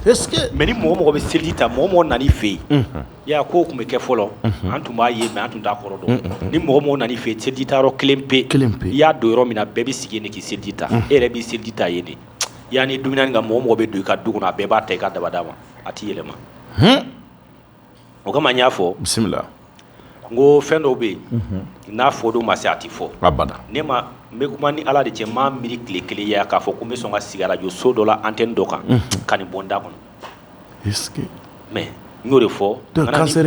est-ce que mais ni mɔgɔ bɛ seliji ta mɔgɔ nan'i fɛ yen ya ko tun bɛ kɛ fɔlɔ an tun b'a ye mais an tun t'a kɔrɔ dɔn ni mɔgɔ nan'i fɛ yen seliji ta yɔrɔ kelen pe i y'a don yɔrɔ min na bɛɛ bɛ sigi yen de k'i seliji ta e yɛrɛ b'i seliji ta yen de ya ni dumuni ka mɔgɔ bɛ don i ka du kɔnɔ a bɛɛ b'a ta i ka dabada ma a tɛ yɛlɛma o kama n y'a fɔ bisimila n ko fɛn dɔw bɛ yen n'a fɔ don ma se a tɛ fɔ abada ne ma n bɛ kuma ni ala de cɛ n m'a miiri tile kelen ya k'a fɔ ko n bɛ sɔn ka sigi arajo so dɔ la antenne dɔ kan ka nin bɔ n da kɔnɔ est-ce que mais n y'o de fɔ donc cancer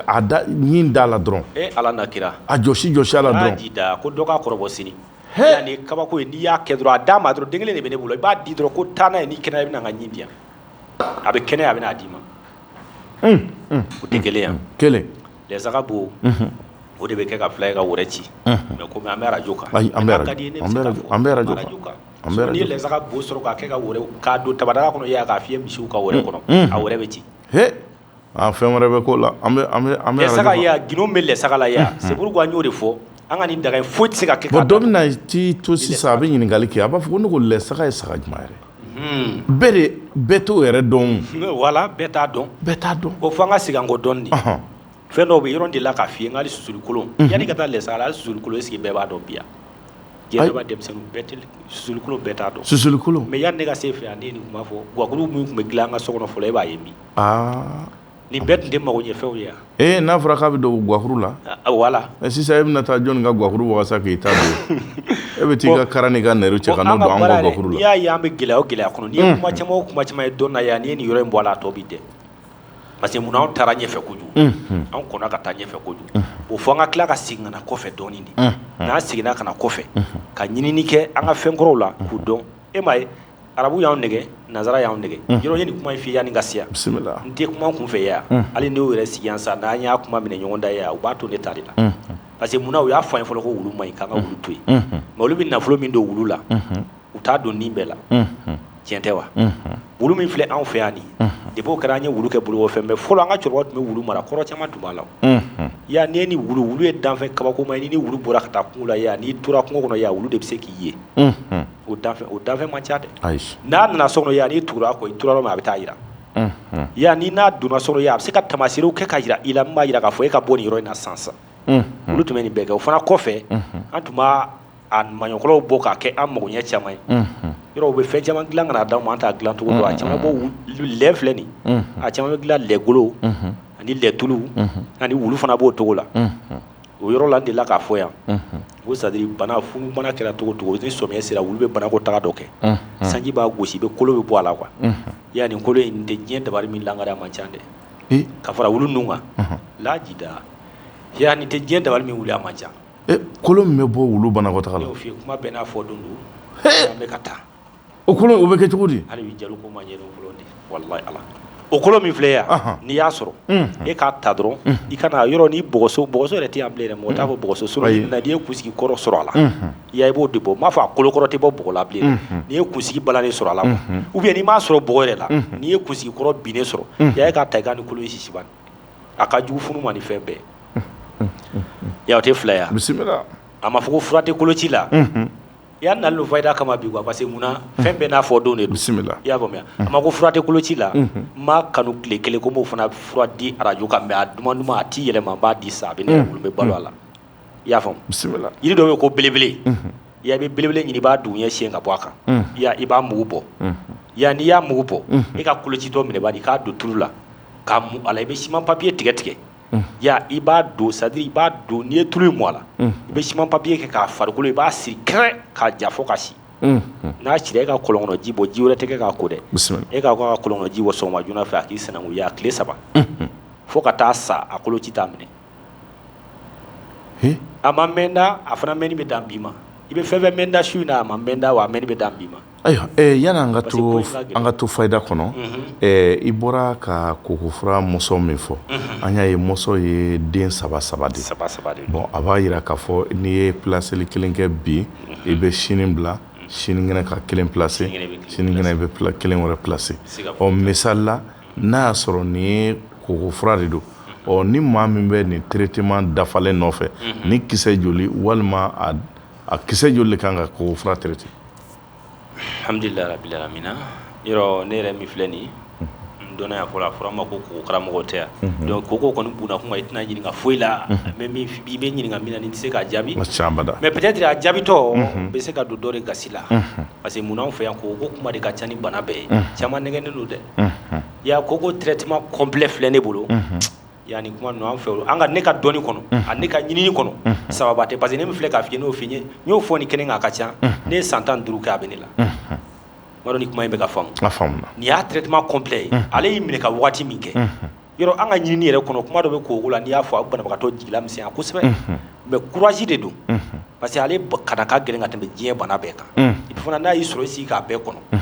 a da ɲin da la dɔrɔn ala na kira a jɔsi a la dɔrɔn a ji da ko dɔ k'a kɔrɔbɔ sini yani kabako ye n'i y'a kɛ dɔrɔn a d'a ma dɔrɔn den kelen de bɛ ne bolo i b'a di dɔrɔn ko taa n'a ye n'i kɛnɛya i bɛ na n ka ɲin di yan a bɛ kɛnɛya a bɛ n'a d'i ma o tɛ kelen yan kelen lɛsaga bo o de bɛ kɛ ka fila ye ka wɛrɛ ci mais komi an bɛ arajo kan an bɛ arajo kan n'i ye lɛsaga bo sɔrɔ k'a kɛ ka wɛrɛ k'a don tabadaga kɔnɔ ya k'a fiyɛ misiw ka wɛrɛ kɔnɔ a wɛrɛ bɛ ci fɛn wɛrɛ bɛ k'o la an bɛ lɛsaga ya gindo bɛ lɛsaga la ya c'est pourquoi n y'o de fɔ an ka nin daga in foyi tɛ se ka kɛ bon dɔ bɛ na t'i to sisan a bɛ ɲininkali kɛ a b'a fɔ ko ne ko lɛsaga ye saga jumɛn yɛrɛ bɛɛ t'o yɛrɛ dɔn voilà bɛɛ t'a dɔn o fɔ an ka segin an kɔ dɔɔni de fɛn dɔw bɛ yɔrɔ de la k'a f'i ye n k'ali susuli kolon yanni ka taa lɛsaga la hali susuli kolon est-ce que bɛɛ b'a dɔn bi yan diɲɛ b'a denmisɛnninw bɛɛ tɛ susuli kolon bɛɛ t'a dɔn susuli kolon mais yanni ne ka se fɛ yan ne ye nin kuma fɔ guwakulu min tun bɛ dilan an ka so kɔnɔ fɔlɔ e b'a ye min nin bɛɛ tun tɛ mago ɲɛ fɛnw ye yan n'a fɔra k'a bɛ don guwakulu la voilà sisan e bɛna taa jɔnni ka guwakulu wagasa k'i ta don e bɛ t'i ka kara n'i ka nɛru cɛ ka n'o don an ka guwakulu la n'i y'a ye an bɛ gɛlɛya o gɛlɛya kɔnɔ n'i ye kuma caman o kuma caman ye dɔn na yan n'i ye nin yɔrɔ in bɔ a la a tɔ bɛ dɛ parce que munna anw taara ɲɛfɛ kojugu anw kɔnna ka taa ɲɛfɛ kojugu o fɔ an ka tila ka segin ka na kɔfɛ dɔɔni de n'an seginna ka na kɔfɛ ka ɲinini kɛ an ka fɛn kɔrɔw la k'u dɔn e m'a ye arabu y'anw nɛgɛ nanzara y'anw nɛgɛ yɔrɔ ye nin kuma in f'i yanni ka se yan n tɛ kuma kun fɛ yan hali n'o yɛrɛ sigi yan sa n'an y'a kuma minɛ ɲɔgɔn da yan u b'a to ne ta de la parce que munna u y'a fɔ an ye fɔlɔ ko wulu man ɲi k'an ka wulu to yen mais olu bɛ nafolo min don wulu la u t'a don nin bɛɛ la tiɲɛ tɛ wa wulu min filɛ anw fɛ yan nin depuis o kɛra an ye wulu kɛ bolokɔfɛn mais fɔlɔ an ka cɛkɔrɔba tun bɛ wulu mara kɔrɔ caman tun b'a la ya n'i ye ni wulu ye danfɛn kabakoma ye ni wulu bɔra ka taa kungo la yan n'i tora kungo kɔnɔ yan wulu de bɛ se k'i ye danfɛn man ca dɛ n'a nana so kɔnɔ ya n'i tugura kɔ i tura yɔrɔ min a bɛ taa yira ya ni n'a donna so kɔnɔ ya a bɛ se ka tamaserew kɛ ka yira i la min b'a yira k'a fɔ e ka bɔ nin yɔrɔ in na sisan olu tun bɛ nin bɛɛ kɛ o fana kɔfɛ an tun b'a maɲɔkɔrɔw bɔ k'a kɛ an magoɲɛ caman ye yɔrɔ u bɛ fɛn caman dilan ka na d'anw ma an t'a dilan cogo dɔn a caman bɔ lɛ filɛ nin a caman bɛ dilan lɛgolo ani lɛtulu ani wulu fana b'o cogo la o yɔrɔ la n delila k'a fɔ yan ko c'est-à-dire funu bana kɛra cogo cogo ni sɔmiɲɛ sera wulu bɛ banako taga dɔ kɛ sanji b'a gosi kolo bɛ bɔ a la quoi ya nin kolo in tɛ diɲɛ dabari min langara man ca dɛ ka fara wulu ninnu kan laajida ya nin tɛ diɲɛ dabari min wuli a man ca kolo min bɛ bɔ wulu banako taga la y'o f'i ye kuma bɛɛ n'a fɔ don an bɛ ka taa o kolo o bɛ kɛ cogo di hali bi jaluko ma ɲɛ ni kolo de wallahi ala o kolo min filɛ yan n'i y'a sɔrɔ e k'a ta dɔrɔn i kana yɔrɔ ni bɔgɔso yɛrɛ tɛ yan bilen dɛ mɔgɔ t'a fɔ bɔgɔso sɔrɔ n'i ye kunsigi kɔrɔ sɔrɔ a la i b'o de bɔ n m'a fɔ a kolo kɔrɔ tɛ bɔ bɔgɔ la bilen n'i ye kunsigi balannen sɔrɔ a la ou bien n'i m'a sɔrɔ bɔgɔ yɛrɛ la n'i ye kunsigi kɔrɔ binnen sɔrɔ i k'a ta i k'a ni kolo in sisi bani a ka jugu funu ma ni fɛn bɛɛ o tɛ fila yan bisimila a ma fɔ ko fura tɛ koloci la i y'a nali fayida kama bi quoi parce que munna fɛn bɛɛ n'a fɔ don de don bisimila i y'a faamuya a ma ko fura tɛ koloci la n ma kanu tile kelen ko n b'o fana fura di arajo kan mais a duman duman a t'i yɛlɛma n b'a di sa a bɛ ne yɛrɛ bolo n bɛ balo a la i y'a faamu bisimila yiri dɔ bɛ yen ko belebele i bɛ belebele ɲini i b'a duguɲɛ siɲɛ ka bɔ a kan i b'a mugu bɔ n'i y'a mugu bɔ e ka kolocitɔ minɛ bani i k'a don tulu la k'a mu a la i bɛ siman papiye tigɛ i b'a don c'est-à-dire i b'a don n'i ye tulu in mɔ a la i bɛ siman papiye kɛ k'a farikolo i b'a siri kɛrɛ k'a ja fɔ ka si n'a cira e ka kɔlɔn kɔnɔ ji bɔ ji wɛrɛ tɛ kɛ k'a ko dɛ e k'a ka kɔlɔn kɔnɔ ji bɔ sɔgɔma joona fɛ a k'i sɛnɛnguya tile 3 fo ka taa sa a koloci t'a minɛ a ma mɛn da a fana mɛnni bɛ dan bi ma i bɛ fɛn fɛn mɛn da su in na a ma mɛn da wa a mɛnni bɛ dan bi ma ayiwa yani an ka to fayida kɔnɔ i bɔra ka kokofura mɔsɔn min fɔ an y'a ye mɔsɔn ye den saba de bon a b'a yira k'a fɔ n'i ye pilaseli kelen kɛ bi i bɛ sini bila sinikɛnɛ ka kelen pilase sinikɛnɛ i bɛ kelen wɛrɛ pilase misali la n'a y'a sɔrɔ nin ye kokofura de don ni maa min bɛ nin traitement dafalen nɔfɛ ni kisɛ joli walima a kisɛ joli de kan ka kokofura traiter alhamdulilahi rabbil alamina yɔrɔ ne yɛrɛ min filɛ nin n dɔnna yan fɔlɔ a fɔra n ma ko koko karamɔgɔ tɛ yan donc koko kɔni bunna kuma i tɛna ɲininka foyi la mais i bɛ ɲininka min na ni tɛ se k'a jaabi mais peut-être a jaabitɔ bɛ se ka don dɔ de gasi la parce que munna anw fɛ yan koko kuma de ka ca ni bana bɛɛ ye caman nɛgɛnnen don dɛ ya koko traitement complet filɛ ne bolo yani kuma ninnu an fɛ an ka ne ka dɔnni kɔnɔ a ne ka ɲinini kɔnɔ sababa tɛ parce que ne min filɛ k'a f'i ye n'o f'i ye n y'o fɔ nin kɛnɛ kan a ka ca ne ye san 15 kɛ a bɛ ne la n b'a dɔn ni kuma in bɛ ka faamu nin y'a traitement complet ye ale y'i minɛ ka wagati min kɛ yɔrɔ an ka ɲinini yɛrɛ kɔnɔ kuma dɔ bɛ koko la n'i y'a fɔ a banabagatɔ jigila misɛnya kosɛbɛ mais courage de don parce que ale kana ka gɛlɛn ka tɛmɛ diɲɛ bana bɛɛ kan et puis fana n'a y'i sɔrɔ i sigi k'a bɛɛ kɔnɔ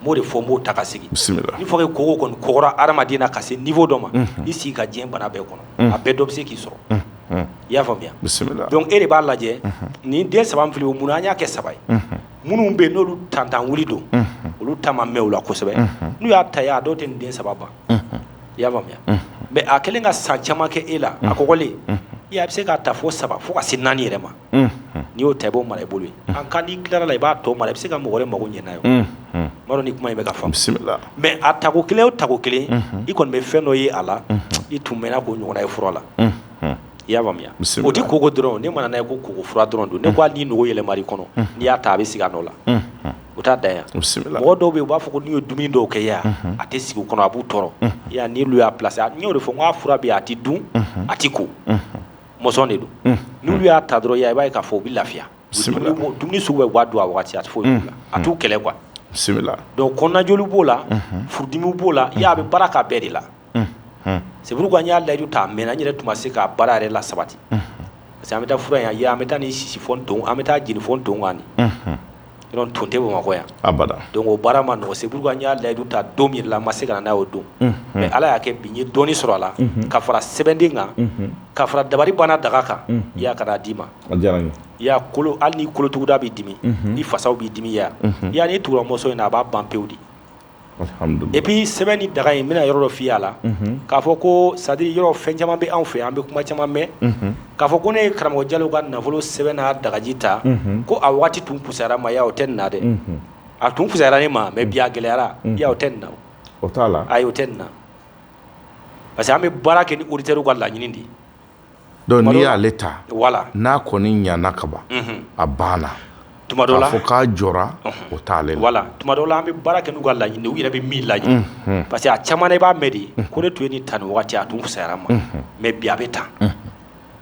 m'o de fɔ n b'o ta ka sigi ni fɔ ke koko kɔni kɔgɔra adamaden na ka se niveau dɔ ma i sigi ka diɲɛ bana bɛɛ kɔnɔ a bɛɛ dɔ bɛ se k'i sɔrɔ i y'a faamuya donc e de b'a lajɛ nin den saba min filɛ o munna an y'a kɛ 3 ye minnu bɛ yen n'olu tantan wuli don olu ta ma mɛn o la kosɛbɛ n'u y'a ta a dɔw tɛ nin den 3 ban i y'a faamuya mais a kɛlen ka san caman kɛ e la a kɔgɔlen a bɛ se k'a ta fo 3 fo ka se 4 yɛrɛ ma n'i y'o ta i b'o mara i bolo ye an kan n'i tilara la i b'a tɔ mara i bɛ se ka mɔgɔ wɛrɛ mago ɲɛ n'a ye n b'a dɔn ni kuma in bɛ ka faamu mais a tako kelen o tako kelen i kɔni bɛ fɛn dɔ ye a la i tun mɛnna k'o ɲɔgɔnna ye fura la i y'a faamuya o tɛ koko dɔrɔn ne mana n'a ye ko koko fura dɔrɔn don ne ko hali n'i nogo yɛlɛma i kɔnɔ n'i y'a ta a bɛ sigi a nɔ la o t'a dan yan mɔgɔ dɔw bɛ yen u b'a fɔ ko n'i ye dumuni dɔw kɛ yan a tɛ sigi u kɔnɔ a b'u tɔɔrɔ n'olu y'a place n y'o de fɔ n ko a fura bɛ yen a tɛ dun a tɛ ko mɔsɔn de don n'olu y'a ta dɔrɔn i b'a ye k'a fɔ u bɛ lafiya dumuni sugu bɛɛ b'a dun a wagati a tɛ foyi k'u la a t'u kɛlɛ quoi donc kɔnɔnajoli b'o la furudimi b'o la a bɛ baara k'a bɛɛ de la c'est pourquoi n y'a layidu ta mɛnna n yɛrɛ tun ma se k'a baara yɛrɛ la sabati parce que an bɛ taa fura in yan an bɛ taa nin sisi fɔ nton an bɛ taa jeni fɔ nton kan nin yɔrɔ nton tɛ Bamakɔ yan abada donc o baara ma nɔgɔ c'est pourquoi n y'a layidu ta don min yɛrɛ la n ma se ka na n'a ye o don mais Ala y'a kɛ bi n ye dɔɔnin sɔrɔ a la ka fara sɛbɛnden kan ka fara dabari banna daga kan i y'a ka n'a d'i ma i y'a kolo hali ni kolotuguda b'i dimi ni fasaw b'i dimi i y'a n'i tugura mɔsɔn in na a b'a ban pewu de alhamdulillah et puis sɛbɛn ni daga in mina yɔrɔ dɔ f'i la k'a fɔ ko c'est-à-dire yɔrɔ fɛn caman bɛ anw fɛ an bɛ kuma caman mɛn k'a fɔ ko ne ye karamɔgɔ Jalo ka nafolo sɛbɛn n'a dagaji ta ko a waati tun pusayara ma ya o tɛ nin na dɛ a tun pusayara ne ma mais bi a gɛlɛyara ya o tɛ nin na o t'a la ayi o tɛ nin na parce que an bɛ baara kɛ ni auditeurs ka laɲini de ye donc n'i y'ale ta voilà n'a kɔni ɲana ka ban a banna tuma dɔ la k'a fɔ k'a jɔra o t'ale la voilà tuma dɔ la an bɛ baara kɛ n'u ka laɲini u yɛrɛ bɛ min laɲini parce que a caman na i b'a mɛn de ko ne tun ye nin ta nin wagati a tun fisayara ma mais bi a bɛ tan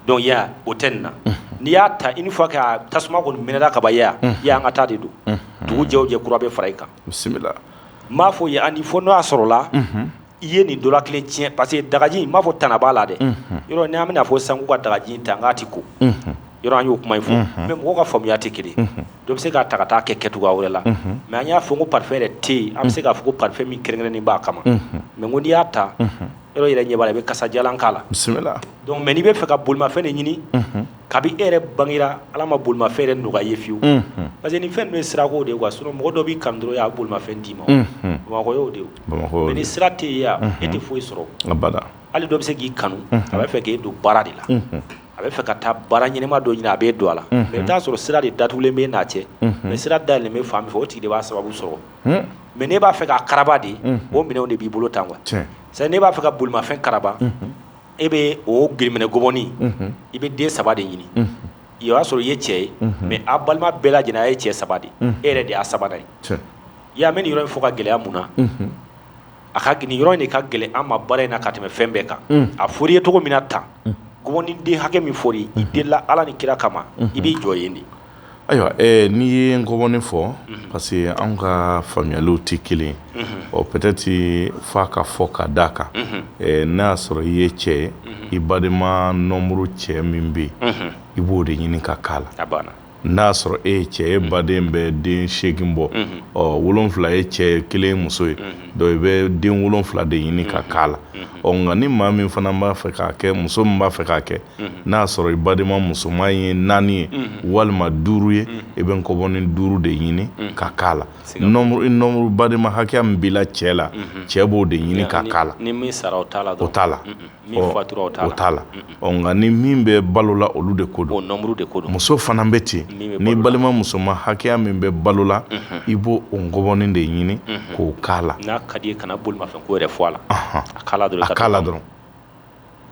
donc ya o tɛ nin na n'i y'a ta une fois que a tasuma kɔni minɛna ka ban ya an ka taa de don dugu jɛ o jɛ kura bɛ fara i kan bisimila n b'a fɔ ye ani fo n'o y'a sɔrɔ la i ye nin dɔ la kelen tiɲɛ parce que dagaji n b'a fɔ tana b'a la dɛ yɔrɔ n'an bɛna fɔ sisan k'u ka dagaji ta n k'a ti ko yɔrɔ an y'o kuma in fɔ mais mɔgɔw ka faamuya tɛ kelen dɔ bɛ se k'a ta ka taa kɛ kɛcogoya wɛrɛ la mais an y'a fɔ ko parfum yɛrɛ tɛ yen an bɛ se k'a fɔ ko parfum min kɛrɛnkɛrɛnnen b'a kama mais ko n'i y'a ta yɔrɔ yɛrɛ ɲɛ b'a la i bɛ kasajalan k'a la bisimila donc mais n'i bɛ fɛ ka bolimafɛn de ɲini kabi e yɛrɛ bangera ala ma bolimafɛn yɛrɛ nɔgɔya i ye fiyewu parce que nin fɛn ninnu ye sirako de ye quoi sinon mɔgɔ dɔ b'i kanu dɔrɔn a bolimafɛn d'i ma bamakɔ y'o de ye mais ni sira tɛ yen yan e tɛ foyi sɔrɔ abada hali dɔ bɛ se k'i kanu a bɛ fɛ k'e don baara de la a bɛ fɛ ka taa baara ɲɛnɛma dɔ ɲini a bɛ don a la mais i bɛ taa sɔrɔ sira de datugulen bɛ n'a cɛ mais sira dayɛlɛlen bɛ fan min fɛ o tigi de b'a sababu sɔrɔ mais n'e b'a fɛ k'a karaba de o minɛnw de b'i bolo tan quoi c'est n'e b'a fɛ ka bolimafɛn karaba e bɛ o geriminɛ gɔbɔni i bɛ den 3 de ɲini i y'a sɔrɔ i ye cɛ ye mais a balima bɛɛ lajɛlen a ye cɛ 3 de e yɛrɛ de y'a 3nan ye i y'a mɛn nin yɔrɔ in fɔ ka gɛlɛya mun na a ka nin yɔrɔ in de ka gɛlɛn an ma baara in na ka tɛmɛ fɛn bɛɛ kan a fɔri ye cogo min na tan gɔbɔni den hakɛ min fɔri i delila ala ni kira kama i b'i jɔ yen de ayiwa n'i ye n gɔbɔni fɔ parce que anw ka faamuyaliw tɛ kelen ɔ peut-être f'a ka fɔ ka d'a kan n'a y'a sɔrɔ i ye cɛ ye i badenma nombre cɛ min bɛ yen i b'o de ɲini ka k'a la n'a y'a sɔrɔ e ye cɛ ye baden bɛ den 8 bɔ ɔ 7 ye cɛ 1 muso ye donc i bɛ den 7 de ɲini ka k'a la ɔ nka ni maa min fana b'a fɛ k'a kɛ muso min b'a fɛ k'a kɛ n'a y'a sɔrɔ i badenma musoman ye 4 ye walima 5 ye i bɛ nkɔbɔni 5 de ɲini ka k'a la nombre badenma hakɛya min b'i la cɛ la cɛ b'o de ɲini ka k'a la ni min sara o t'a la o t'a la min fatura o t'a la ɔ nka ni min bɛ balo la olu de ko don o nombre de ko don muso fana bɛ ten ni balima musoman hakɛya min bɛ balo la i b'o ngɔbɔni de ɲini k'o k'a la n'a ka di ye kana bolimafɛn ko yɛrɛ fɔ a la a k'a la dɔrɔn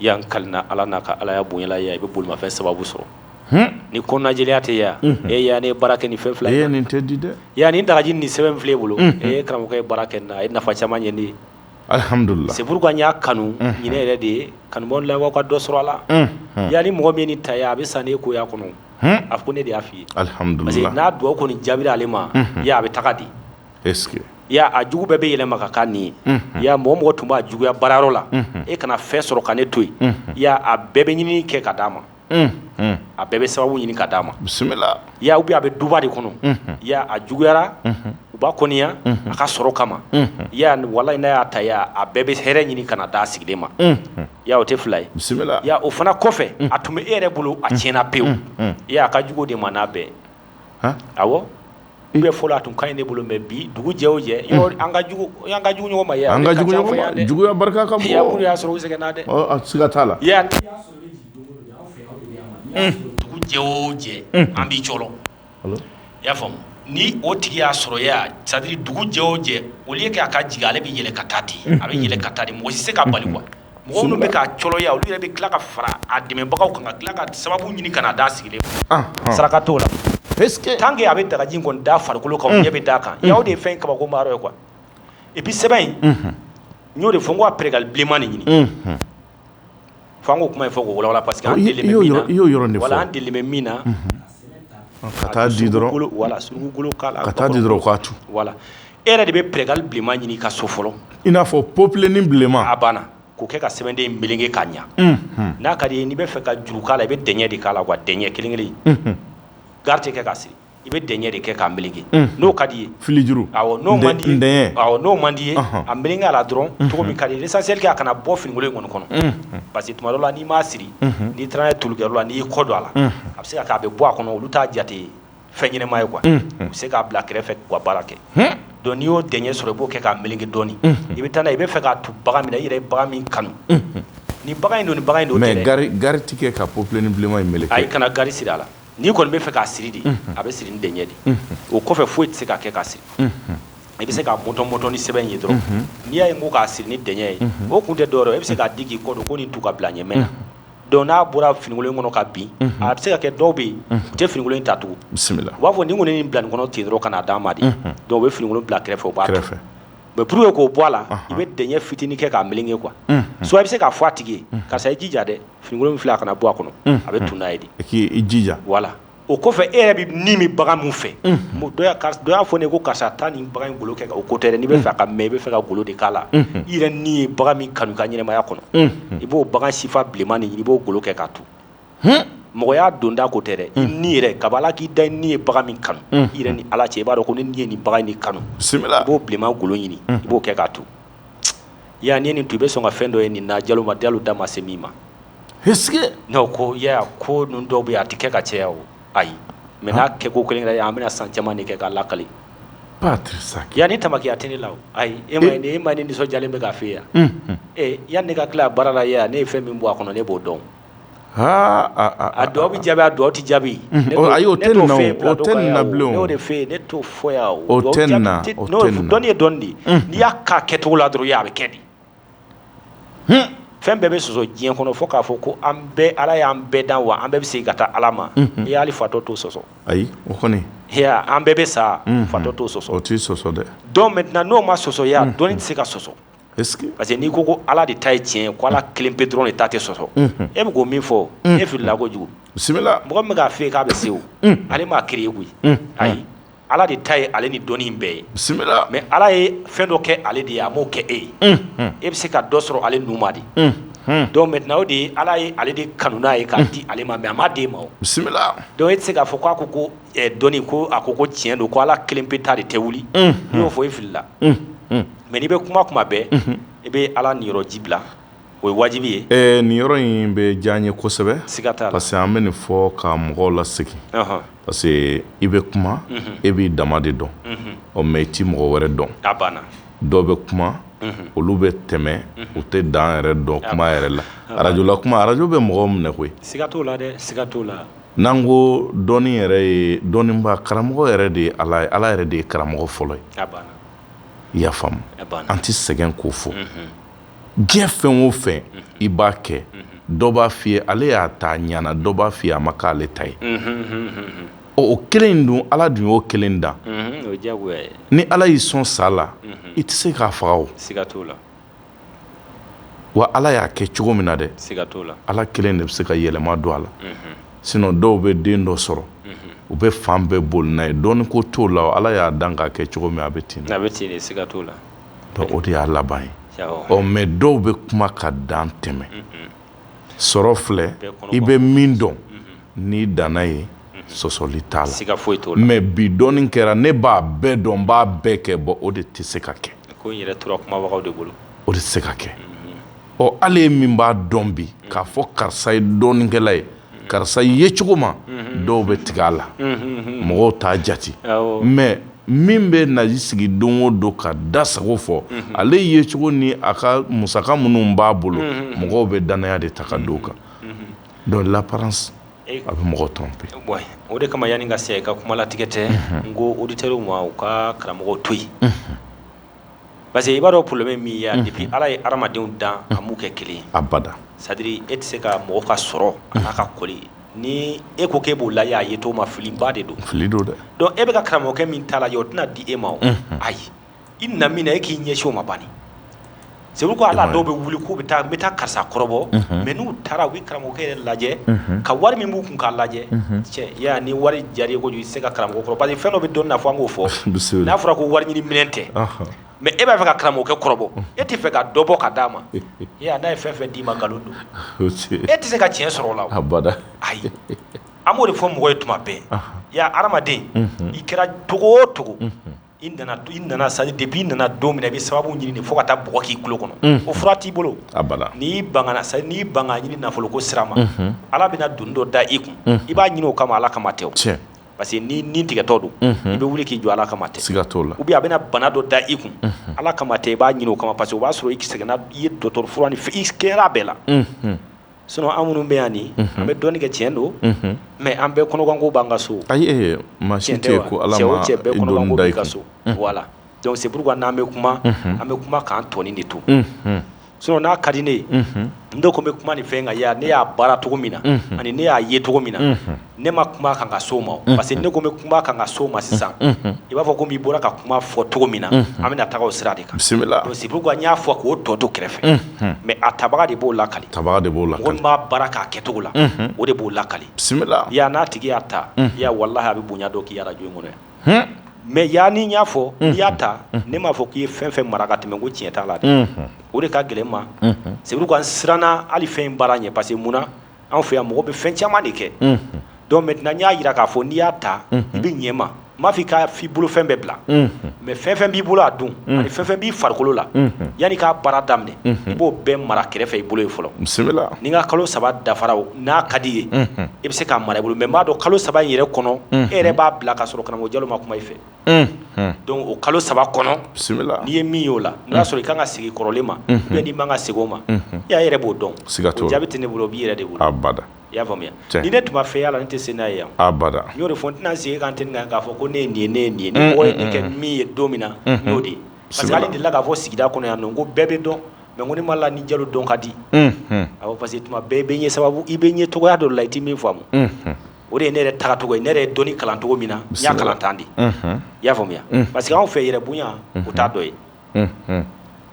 yan kalina ala n'a ka alaya bonyala ya i bɛ bolimafɛn sababu sɔrɔ ni kɔnɔnajɛlenya tɛ ya ya ne ye baara kɛ ni fɛn fila ye nin tɛ di dɛ ya ni dagaji ni sɛbɛn filɛ bolo karamɔgɔ ye baara kɛ na a ye nafa caman ɲɛ ne ye alhamdulillah c'est pourquoi n y'a kanu ɲinɛ yɛrɛ de ye kanubaaw la ka dɔ sɔrɔ a la ya ni mɔgɔ min ni ta ya a bɛ san ne ko ya kɔnɔ a ko ne de y'a f'i ye alhamdulillah parce que n'a dugawu kɔni jaabira ale ma ya a bɛ taga di est-ce que ya a jugu bɛɛ bɛ yɛlɛma ka k'a nin ye ya mɔgɔ tun b'a juguya baarayɔrɔ la e kana fɛn sɔrɔ ka ne to yen ya a bɛɛ bɛ ɲinini kɛ ka d'a ma a bɛɛ bɛ sababu ɲini ka d'a ma bisimila ya ubiyɛn a bɛ duba de kɔnɔ ya a juguyara u b'a kɔniya a ka sɔrɔ kama ya walayi n'a y'a ta ya a bɛɛ bɛ hɛrɛ ɲini ka na d'a sigilen ma ya o tɛ fila ye bisimila ya o fana kɔfɛ a tun bɛ e yɛrɛ bolo a tiɲɛna pewu ya a ka jugu de ma n'a bɛɛ awɔ bɛɛ fɔlɔ a tun ka ɲi ne bolo mais bi dugu jɛ o jɛ an ka jugu ɲɔgɔn ma ya an ka jugu ɲɔgɔn ma juguya barika ka bon ya mun y'a sɔrɔ u sɛgɛnna dɛ a siga t'a la ya dugu jɛ o jɛ an b'i cɔlɔ i y'a faamu ni o tigi y'a sɔrɔ ya c'est à dire dugu jɛ o jɛ au lieu que a ka jigin ale bɛ yɛlɛ ka taa ten a bɛ yɛlɛ ka taa ten mɔgɔ si se ka bali quoi mɔgɔ minnu bɛ k'a cɔlɔ ya olu yɛrɛ bɛ tila ka fara a dɛmɛbagaw kan ka tila ka sababu ɲini ka na d'a sigilen saraka t'o la est-ce que tant que a bɛ dagaji kɔni da farikolo kan ɲɛ bɛ d'a kan ya o de ye fɛn kabako ma yɔrɔ ye quoi et puis sɛbɛn in n y'o de fɔ n ko a prégal bilenman de ɲini fo an k'o kuma in fɔ k'o walawala parce que an delilen bɛ min na i y'o yɔrɔ de fɔ wala an delilen bɛ min na ka taa di dɔrɔn wala surugugolo k'a la ka taa di dɔrɔn k'a tu wala e yɛrɛ de bɛ prégal bilenman ɲini ka so fɔlɔ i n'a fɔ popileni bilenman a banna k'o kɛ ka sɛbɛnden melenge k'a ɲa n'a ka di ye n'i bɛ fɛ ka juru k'a la i bɛ dɛɲɛ de k'a la quoi dɛɲɛ kelen kelen gari tɛ kɛ k'a siri i bɛ dɛɲɛ de kɛ k'a melenge n'o ka di ye filijuru awɔ n'o man di ye awɔ n'o man di ye a melenge a la dɔrɔn cogo min ka di ye l'essentiel que a kana bɔ finikolo in kɔni kɔnɔ parce que tuma dɔ la n'i m'a siri n'i taara n'a ye tulukɛyɔrɔ la n'i y'i kɔ don a la a bɛ se ka kɛ a bɛ bɔ a kɔnɔ olu t'a jate fɛn ɲɛnama ye quoi u bɛ se k'a bila kɛrɛfɛ k'u ka baara kɛ donc n'i y'o dɛɲɛ sɔrɔ i b'o kɛ k'a meleke dɔɔni i bɛ taa n'a ye i bɛ fɛ k'a tu bagan min na i yɛrɛ ye bagan min kanu ni bagan in don ni bagan in don mais gari ti kɛ ka popeleni bilenman in meleke ayi kana gari siri a la n'i kɔni bɛ fɛ k'a siri de a bɛ siri ni dɛɲɛ de o kɔfɛ foyi tɛ se ka kɛ k'a siri i bɛ se k'a mɔtɔn ni sɛbɛn in ye dɔrɔn n'i y'a ye ko k'a siri ni dɛɲɛ ye o kun tɛ dɔwɛrɛ ye i bɛ se k'a di k'i kɔ don ko nin tu ka bila ɲɛ mɛn na donc n'a bɔra finikolon kɔnɔ ka bin a bɛ se ka kɛ dɔw bɛ yen u tɛ finikolon ta tugun bisimila u b'a fɔ nin kɔni nin bila nin kɔnɔ ten dɔrɔn ka n'a d'a ma de donc u bɛ finikolon bila kɛrɛfɛ u b'a kɛrɛfɛ mais pour que k'o bɔ a la i bɛ dɛɲɛ fitinin kɛ k'a meleke quoi soit i bɛ se k'a fɔ a tigi ye karisa i jija dɛ finikolon min filɛ a kana bɔ a kɔnɔ a bɛ tun n'a ye de k'i jija voilà o kɔfɛ e yɛrɛ bɛ ni min bagan min fɛ dɔ y'a fɔ ne ko karisa taa nin bagan in golo kɛ o ko tɛ dɛ n'i bɛ fɛ ka mɛn i bɛ fɛ ka golo de k'a la i yɛrɛ ni ye bagan min kanu i ka ɲɛnɛmaya kɔnɔ i b'o bagan sifa bilenman nin ɲini i b'o golo kɛ k'a tu mɔgɔ y'a donda ko tɛ dɛ i ni yɛrɛ kaba ala k'i da i ni ye bagan min kanu i yɛrɛ ni ala cɛ i b'a dɔn ko ne ni ye nin bagan in kanu i b'o bilenman golo ɲini i b'o kɛ k'a tu ya n'i ye nin tu i bɛ sɔn ka fɛn dɔ ye nin na jalo da ma se min ma est-ce que non ko ya ko ninnu dɔw bɛ yen a tɛ kɛ ka caya o ayi mais n'a kɛ ko kelen yɛrɛ an bɛna san caman de kɛ k'a lakali Patri Saki ya ni tamakiya tɛ ne la o ayi e ma ni nisɔndiyalen bɛ k'a fɛ yan yanni ne ka tila baara la ya ne ye fɛn min bɔ a kɔnɔ ne b'o dɔn a dɔw bɛ jaabi a dɔw tɛ jaabi ayi o tɛ nin na bilen ne y'o de fɛ yen ne t'o fɔ yan o tɛ nin na dɔnni ye dɔnni de ye n'i y'a k'a kɛcogo la dɔrɔn a bɛ kɛ de fɛn bɛɛ bɛ sɔsɔ diɲɛ kɔnɔ fo k'a fɔ ko an bɛɛ ala y'an bɛɛ dan wa an bɛɛ bɛ segin ka taa ala ma i y'ale fatɔ t'o sɔsɔ ayi o kɔni an bɛɛ bɛ sa fatɔ t'o sɔsɔ o t'i sɔsɔ dɛ donc maintenant n'o ma sɔsɔ ya dɔnni tɛ se ka sɔsɔ est-ce que parce que n'i ko ala de ta ye tiɲɛ ko ala kelen pe dɔrɔn de ta tɛ sɔsɔ e bɛ k'o min fɔ e filila kojugu bisimila mɔgɔ min bɛ k'a f'e ye k'a bɛ se o ale m'a créé koyi ayi ala de ta ye ale ni dɔnni in bɛɛ ye bisimila mais ala ye fɛn dɔ kɛ ale de ye a m'o kɛ e ye e bɛ se ka dɔ sɔrɔ ale nu ma de donc maintenant o de ye ala ye ale de kanu n'a ye k'a di ale ma mais a m'a d'e ma o bisimila donc e tɛ se k'a fɔ k'a ko ko dɔnni ko a ko ko tiɲɛ don ko ala kelen pe ta de tɛ wuli n'i y'o fɔ e filila mais n'i bɛ kuma bɛɛ i bɛ ala niyɔrɔ ji bila o ye wajibi ye nin yɔrɔ in bɛ diya n ye kosɛbɛ siga t'a la parce que an bɛ nin fɔ ka mɔgɔw lasegin parce que i bɛ kuma e b'i dama de dɔn mais i ti mɔgɔ wɛrɛ dɔn a banna dɔw bɛ kuma olu bɛ tɛmɛ u tɛ dan yɛrɛ dɔn kuma yɛrɛ la arajo la kuma arajo bɛ mɔgɔw minɛ koyi siga t'o la dɛ siga t'o la n'an ko dɔnni yɛrɛ ye dɔnniba karamɔgɔ yɛrɛ de ye ala ye ala yɛrɛ de ye karamɔgɔ fɔlɔ ye a banna i y'a faamu an ti sɛgɛn k'o fɔ diɲɛ fɛn o fɛn i b'a kɛ dɔ b'a f'i ye ale y'a ta ɲana dɔ b'a f'i ye a ma k'ale ta ye o kelen in dun ala dun y'o kelen dan o ye diyagoya ye ni ala y'i sɔn sa la i tɛ se k'a faga o siga t'o la wa ala y'a kɛ cogo min na dɛ siga t'o la ala kelen de bɛ se ka yɛlɛma don a la sinon dɔw bɛ den dɔ sɔrɔ u bɛ fan bɛɛ boli n'a ye dɔɔni ko t'o la ala y'a dan k'a kɛ cogo min a bɛ ten a bɛ ten de siga t'o la donc o de y'a laban ye mais dɔw bɛ kuma ka dan tɛmɛ sɔrɔ filɛ i bɛ min dɔn n'i danna ye sɔsɔli t'a la siga foyi t'o la mais bi dɔɔni kɛra ne b'a bɛɛ dɔn n b'a bɛɛ kɛ bon o de tɛ se ka kɛ ko n yɛrɛ tora kumabagaw de bolo o de tɛ se ka kɛ ale ye min b'a dɔn bi k'a fɔ karisa ye dɔɔnikɛla ye karisa ye cogo ma dɔw bɛ tigɛ a la mɔgɔw t'a jate mais min bɛ naji sigi don o don ka da sago fɔ ale ye cogo ni a ka musaka minnu b'a bolo mɔgɔw bɛ danaya de ta ka don kan donc l'apparence a bɛ mɔgɔ tromper o de kama yanni ka se ka kuma latigɛ tɛ n ko auditeurs ma u ka karamɔgɔw to yen parce que i b'a dɔn problème min ye depuis ala ye hadamadenw dan a m'u kɛ kelen ye abada c'est à dire e tɛ se ka mɔgɔ ka sɔrɔ a n'a ka kɔli ni e ko k'e b'o lajɛ a ye to ma filiba de don fili don dɛ donc e bɛ ka karamɔgɔkɛ min ta lajɛ o tɛna di e ma o ayi i na min na e k'i ɲɛsin o ma banni c'est pourquoi ala dɔw bɛ wuli k'u bɛ taa n bɛ taa karisa kɔrɔbɔ mais n'u taara u bɛ karamɔgɔkɛ yɛrɛ lajɛ ka wari min b'u kun k'a lajɛ cɛ ya ni wari diyara i ye kojugu i tɛ se ka karamɔgɔ kɔrɔ parce que fɛn dɔ bɛ dɔnni na fɔ an k'o fɔ n'a fɔra ko wari ɲini minɛn tɛ mais e b'a fɛ ka karamɔgɔkɛ kɔrɔbɔ e tɛ fɛ ka dɔ bɔ ka d'a ma n'a ye fɛn fɛn d'i ma nkalon don e tɛ se ka tiɲɛ sɔrɔ o la abada ayi an b'o de fɔ mɔgɔ ye tuma bɛɛ hadamaden i kɛra cogo o cogo i nana c'est à dire depuis i nana don min na i bɛ sababu ɲini de fo ka taa bɔgɔ k'i kulo kɔnɔ o fura t'i bolo n'i bangana n'i banga ɲini nafolo ko sira ma ala bɛna doni dɔ da i kun i b'a ɲini o kama ala kama tɛ o parce que ni tigɛtɔ don i bɛ wuli k'i jɔ Ala kama tɛ siga t'o la ou bien a bɛna bana dɔ da i kun Ala kama tɛ i b'a ɲini o kama parce que o b'a sɔrɔ i sɛgɛnna i ye dɔgɔtɔrɔ fura ni i kɛra bɛɛ la sinon an minnu bɛ yan ni an bɛ dɔɔnin kɛ tiɲɛ don mais an bɛɛ kɔnɔganko b'an ka so ayi maa si tɛ yen ko Ala ma cɛ bɛɛ i donni kɔnɔganko da i b'i ka kun so voilà donc c'est pourquoi n'an bɛ kuma an bɛ kuma k'an tɔnin de to sinon n'a ka di ne ye n de ko n bɛ kuma nin fɛn kan ya ne y'a baara cogo min na ani ne y'a ye cogo min na ne ma kuma kan ka so ma parce que ne ko n bɛ kuma kan ka so ma sisan i b'a fɔ ko i bɔra ka kuma fɔ cogo min na an bɛna taga o sira de kan bisimila donc c'est pourquoi n y'a fɔ k'o tɔ to kɛrɛfɛ mais a tabaga de b'o lakali tabaga de b'o mɔgɔ lakali min b'a baara k'a kɛcogo la o de b'o lakali bisimila ya n'a tigi y'a ta ya wallahi a bɛ bonya dɔ k'i arajo in kɔnɔ yan mais ya ni n y'a fɔ n'i y'a ta ne m'a fɔ k'i ye fɛn fɛn mara ka tɛmɛ ko tiɲɛ t'a la dɛ o de ka gɛlɛn ma c'est pourquoi n siranna hali fɛn in baara ɲɛ parce que munna anw fɛ yan mɔgɔ bɛ fɛn caman de kɛ donc maintenant n y'a yira k'a fɔ n'i y'a ta i bɛ ɲɛ ma n m'a fɔ i k'a f'i bolo fɛn bɛɛ bila mais fɛn fɛn b'i bolo a dun ani fɛn fɛn b'i farikolo la yanni k'a baara daminɛ i b'o bɛɛ mara kɛrɛfɛ i bolo ye fɔlɔ bisimila ni n ka kalo 3 dafara o n'a ka di ye i bɛ se k'a mara i bolo mais n b'a dɔn kalo 3 in yɛrɛ kɔnɔ e yɛrɛ b'a bila ka sɔrɔ karamɔgɔ Jalo ma kuma i fɛ donc o kalo 3 kɔnɔ bisimila n'i ye min y'o la n'a sɔrɔ i kan ka segin kɔrɔlen ma ou bien n'i man ka segin o ma ya yɛrɛ b'o dɔn siga t'o o la jaabi tɛ ne bolo o b'i yɛrɛ de bolo abada i y'a faamuya Tiɲɛ. ni ne tun ma fɛ yala ne tɛ se n'a ye yan abada n y'o de fɔ n tɛna segin kan tɛ k'a fɔ ko ne ye nin ye ne ye nin ye ni mɔgɔ ye nin kɛ min ye don min na n'o de ye parce que hali delila k'a fɔ sigida kɔnɔ yan nɔ ko bɛɛ bɛ dɔn mais ko ne ma la ni Jalo dɔn ka di awɔ parce que tuma bɛɛ i bɛ ɲɛ sababu i bɛ ɲɛ cogoya dɔ la i tɛ min faamu o de ye ne yɛrɛ tagacogo ye ne yɛrɛ ye dɔnni kalan cogo min na n y'a kalan tan de i y'a faamuya parce que anw fɛ yɛrɛ bonya o t'a dɔ ye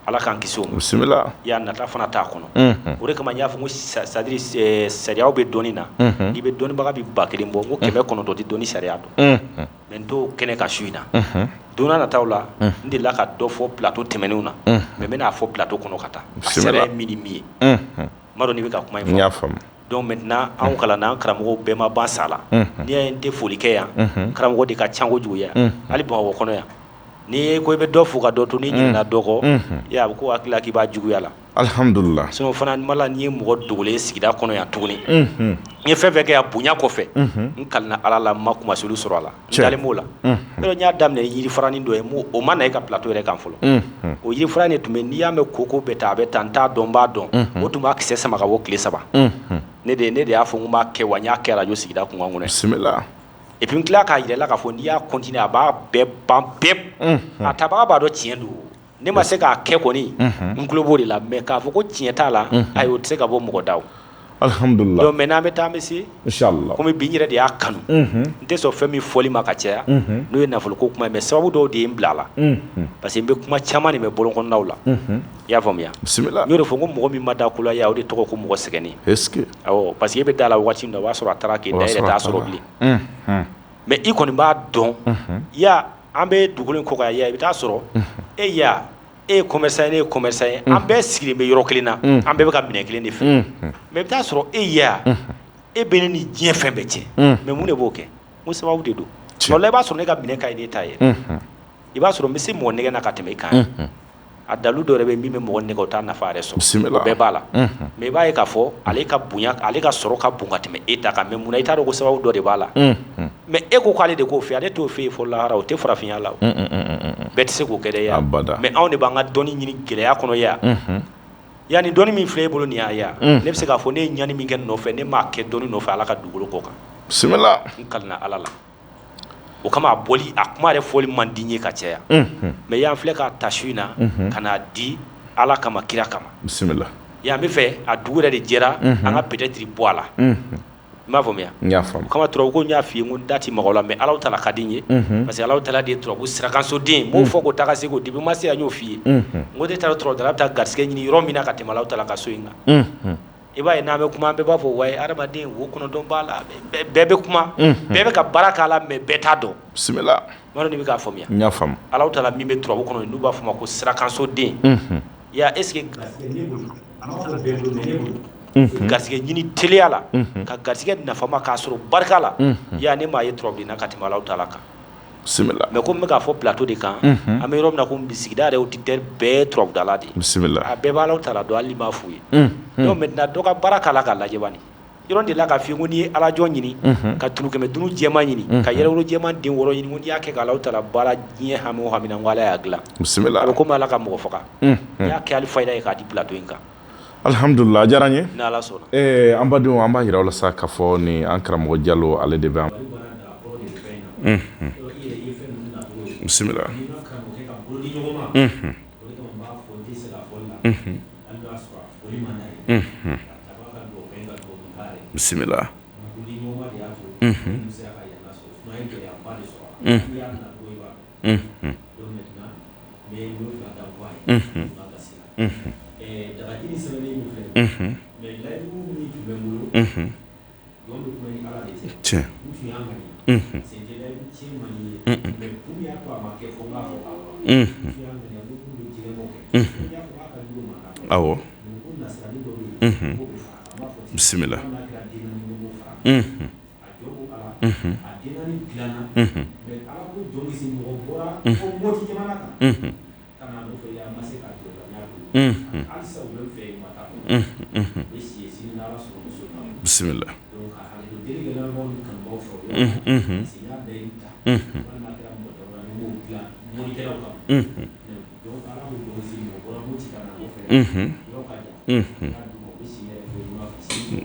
Ala k'an kisi o ma bisimila y'a nata fana t'a kɔnɔ o de kama n y'a fɔ ko c'est à dire sariyaw bɛ dɔnni na i bɛ dɔnnibaga bɛ 1000 bɔ n ko 900 tɛ dɔnni sariya dɔn mais n t'o kɛnɛ kan su in na don n'a nataw la n delila ka dɔ fɔ plateau tɛmɛnenw na mais n bɛna fɔ plateau kɔnɔ ka taa a sariya ye min ni min ye n m'a dɔn n'i bɛ ka kuma in n y'a fɔ faamu donc maintenant anw kalanna an karamɔgɔw bɛɛ ma ban sa la n'i y'a ye n tɛ foli kɛ yan n karamɔgɔ de ka ca kojugu yan hali Bamakɔ kɔnɔ yan n'i ko i bɛ dɔ fo ka dɔ to n'i ɲinɛna dɔ kɔ a bɛ ko hakili la k'i b'a juguya la alhamdulillah sinon fana mala n'i ye mɔgɔ dogolen sigida kɔnɔ yan tuguni n ye fɛn fɛn kɛ yan bonya kɔfɛ n kalina Ala la n ma kumasulu sɔrɔ a la n dalen b'o la n y'a daminɛ yirifaranin dɔ ye o ma na e ka plateau yɛrɛ kan fɔlɔ o yirifara de tun bɛ n'i y'a mɛn koko bɛ taa a bɛ taa n t'a dɔn n b'a dɔn o tun b'a kisɛ sama ka bɔ tile 3 ne de y'a fɔ n ko n b'a kɛ wa n y'a kɛ arajo sigida kunkan kɔnɔ bisimila et puis n tila k'a yirɛ la k'a fɔ n'i y'a continuer a b'a bɛɛ ban pewu a tabaga b'a dɔn tiɲɛ don ne ma se k'a kɛ kɔni n tulo b'o de la mais k'a fɔ ko tiɲɛ t'a la ayi o tɛ se ka bɔ mɔgɔ da o alhamdulillah donc maintenant an bɛ taa an bɛ se inshallah komi bi n yɛrɛ de y'a kanu n tɛ sɔn fɛn min fɔli ma ka caya n'o ye nafolo ko kuma ye mais sababu dɔw de ye n bila a la parce que n bɛ kuma caman de mɛn bɔlɔnkɔnɔnaw la i y'a faamuya bisimila n y'o de fɔ n ko mɔgɔ min ma da ko la ya o de tɔgɔ ko mɔgɔ sɛgɛnnen est ce que awɔ parce que e bɛ da la waati min na o b'a sɔrɔ a taara k'e da yɛrɛ t'a sɔrɔ bilen mais i kɔni b'a dɔn ya an bɛ dugukolo in kɔ kan ya i bɛ taa sɔrɔ e ya e ye commerçant ye ne ye commerçant ye an bɛɛ sigilen bɛ yɔrɔ kelen na an bɛɛ bɛ ka minɛn kelen de fɛ mais i bɛ taa sɔrɔ e ya e bɛ ne ni diɲɛ fɛn bɛɛ cɛ mais mun de b'o kɛ n ko sababu de don wala i b'a sɔrɔ ne ka minɛn ka ɲi n'e ta ye i b'a sɔrɔ n bɛ se mɔgɔ nɛgɛ na ka tɛmɛ i kan a dalu dɔ yɛrɛ bɛ min bɛ mɔgɔ nɛgɛ o t'a nafa yɛrɛ sɔrɔ o bɛɛ b'a la mais i b'a ye k'a fɔ ale ka bonya ale ka sɔrɔ ka bon ka tɛmɛ e ta kan mais munna i t'a dɔn ko sababu dɔ de b'a la mais e ko k'ale de k'o fɛ ale t'o fɛ yen fɔ lahara o tɛ farafinya la o bɛɛ tɛ se k'o kɛ dɛ ya mais anw de b'an ka dɔnni ɲini gɛlɛya kɔnɔ ya yanni dɔnni min filɛ e bolo nin y'a ya ne bɛ se k'a fɔ ne ye ɲani min kɛ nɔfɛ ne m'a kɛ dɔnni nɔfɛ ala ka dugukolo kɔ kan bisimila n kalina ala la o kama a bɔli a kuma yɛrɛ fɔli man di n ye ka caya mais y'an filɛ k'a ta su in na ka n'a di ala kama kira kama bisimila y'an bɛ fɛ a dugu yɛrɛ de jɛra an ka peut-être bɔ a la i m'a faamuya n y'a faamu o kama turabu ko n y'a f'i ye n ko n da ti maga o la mais Alahu Taala ka di n ye parce que Alahu Taala de ye turabu sirakansoden n b'o fɔ k'o taga segi o depuis ma se yan n y'o f'i ye n ko ne taara turabu dala a bɛ taa garisɛgɛ ɲini yɔrɔ min na ka tɛmɛ Alahu Taala ka so in kan i b'a ye n'an bɛ kuma an bɛɛ b'a fɔ wayi adamaden wo kɔnɔdɔn b'a la bɛɛ bɛ kuma bɛɛ bɛ ka baara k'a la mais bɛɛ t'a dɔn bisimila n b'a dɔn n'i bɛ k'a faamuya n y'a faamu Alahu Taala min bɛ turabu kɔnɔ n'u b'a fɔ ma ko sirakansoden ya est ce que garisɛgɛ ɲini teliya la ka garisɛgɛ nafama k'a sɔrɔ barika la ya ne m'a ye turabu na ka tɛmɛ Alahu Taala kan bisimila mais comme n bɛ k'a fɔ plateau de kan an bɛ yɔrɔ min na ko sigida yɛrɛ auditeur bɛɛ turabudala de ye bisimila a bɛɛ b'a Alahu Taala dɔn hali n'i m'a f'u ye donc maintenant dɔ ka baara k'a la k'a lajɛ bani yɔrɔ de la ka fi ko ni alajɔ ɲini ka tunu kɛmɛ dunu jɛma ɲini ka yɛrɛwolo jɛma den wɔɔrɔ ɲini ko n'i y'a kɛ k'Alahu Taala baara diɲɛ hami o hami na ko Ala y'a dilan bisimila a bɛ komi Ala ka mɔgɔ faga n'i y'a kɛ hali fayida ye k'a di plateau in kan alhamdulillah a diyara n ye ni Ala sɔnna an badenw an b'a yira aw la sa k'a fɔ ni an karamɔgɔ Jalo ale de bɛ an bisimila bisimila tiɲɛ awɔ bisimila bisimila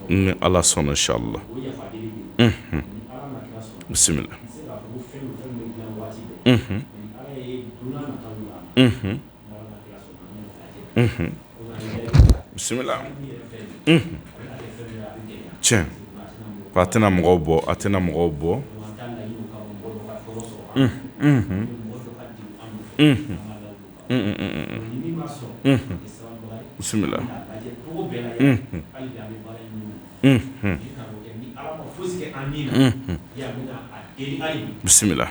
ni Ala sɔnna inshallah bisimila bisimila tiɲɛ a tɛna mɔgɔw bɔ bisimila bisimila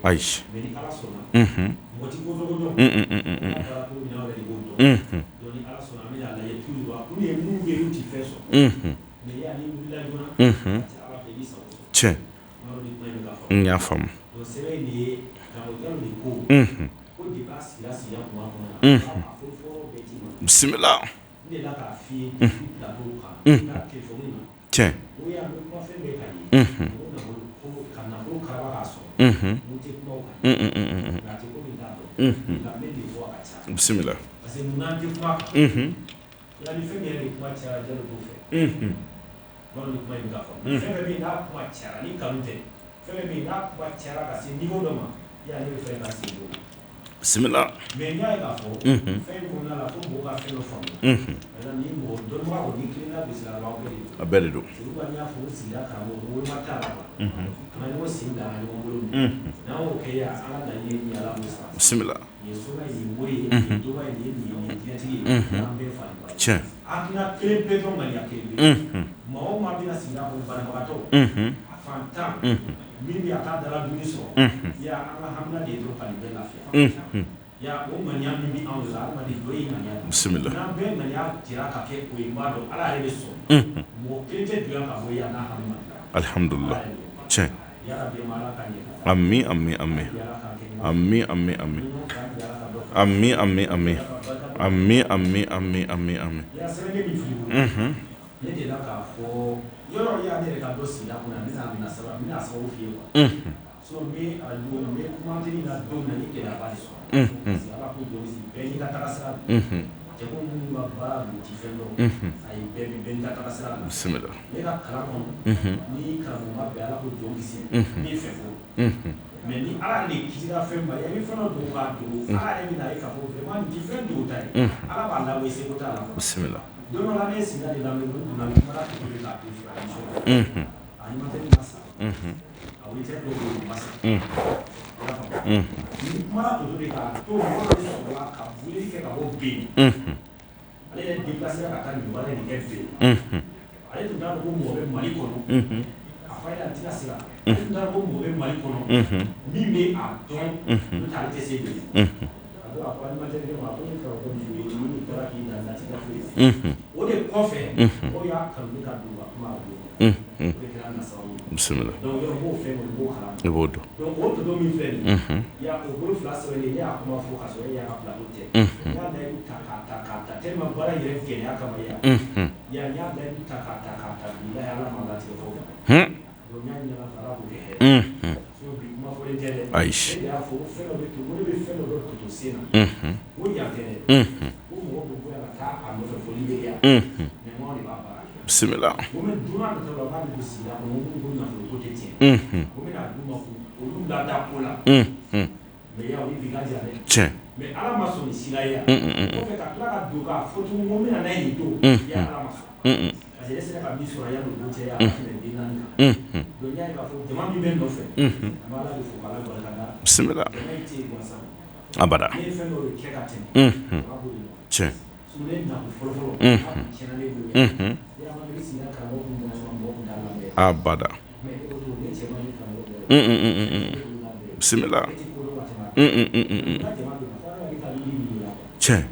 ayi tiɲɛ n y'a faamu bisimila tiɲɛ bisimila bisimila a bɛɛ de don bisimila tiɲɛ min bɛ a ka dala dumuni sɔrɔ ya an ka hamina de dɔrɔn ka nin bɛɛ lafiya ya o ŋaniya min bɛ anw la adamaden dɔ ye ŋaniya bisimila n'an bɛɛ ŋaniya jira ka kɛ o ye n b'a dɔn Ala yɛrɛ bɛ sɔn mɔgɔ kelen tɛ dunya ka bɔ yan n'a hamina alhamdulillah tiɲɛ ami ami ami ami ami ami ami ami ami ami ami ami ami ami ne de la k'a fɔ yɔrɔ y'a ne yɛrɛ ka dɔ sigida kɔnɔ bɛna sababu f'i ye quoi so n bɛ arajo n bɛ kuma teli na don na ni gɛlɛyaba de sɔrɔ parce que Ala ko jɔn si bɛɛ n'i ka tagasira don cɛko minnu ka baara don ti fɛn dɔn ayi bɛɛ n'i ka tagasira don bisimila ne ka kalan kɔnɔ ni karamɔgɔma bɛɛ Ala ko jɔn kisi ne fɛ fo mais ni Ala de kisira fɛn ma i bɛ fɛn dɔ don k'a dogo Ala yɛrɛ bɛ na ye k'a fɔ vraiment nin ti fɛn dogo ta ye Ala b'a labɔ i seko t'a la bisimila don dɔ la ne ye sigida de lamɛn na mara tɛ k'a to fila a animateur ma sa a auditeur dɔ bɛ yen ma sa ni kuma to de k'a to mɔgɔ dɔ de sɔrɔla ka weleli kɛ ka bɔ ben ale yɛrɛ déplacé ka taa nin baara in kɛ ben ale tun t'a dɔn ko mɔgɔ bɛ Mali kɔnɔ a fa ye a tɛna se la ale tun t'a dɔn ko mɔgɔ bɛ Mali kɔnɔ min bɛ a dɔn n'o tɛ ale tɛ se bilen a don a ko animateur de ma ko ne fɛ ko nin ye nin taara k'i dan na tɛ ka foyi o de kɔfɛ o y'a kanu ka don ka kuma a don o de kɛra na sababu bisimila donc yɔrɔ b'o fɛn kɔni b'o kalan i b'o dɔn donc o todo min filɛ nin ye ya o bolo fila sɛbɛnnen ne y'a kuma fɔ ka sɔrɔ e y'a ka plateau tɛ n y'a layidu ta k'a ta tellement baara yɛrɛ gɛlɛya kama yan Aish. Bismillah. Tiens. Bismillah. Abada. Tiens. Abada. Bismillah. Tiens.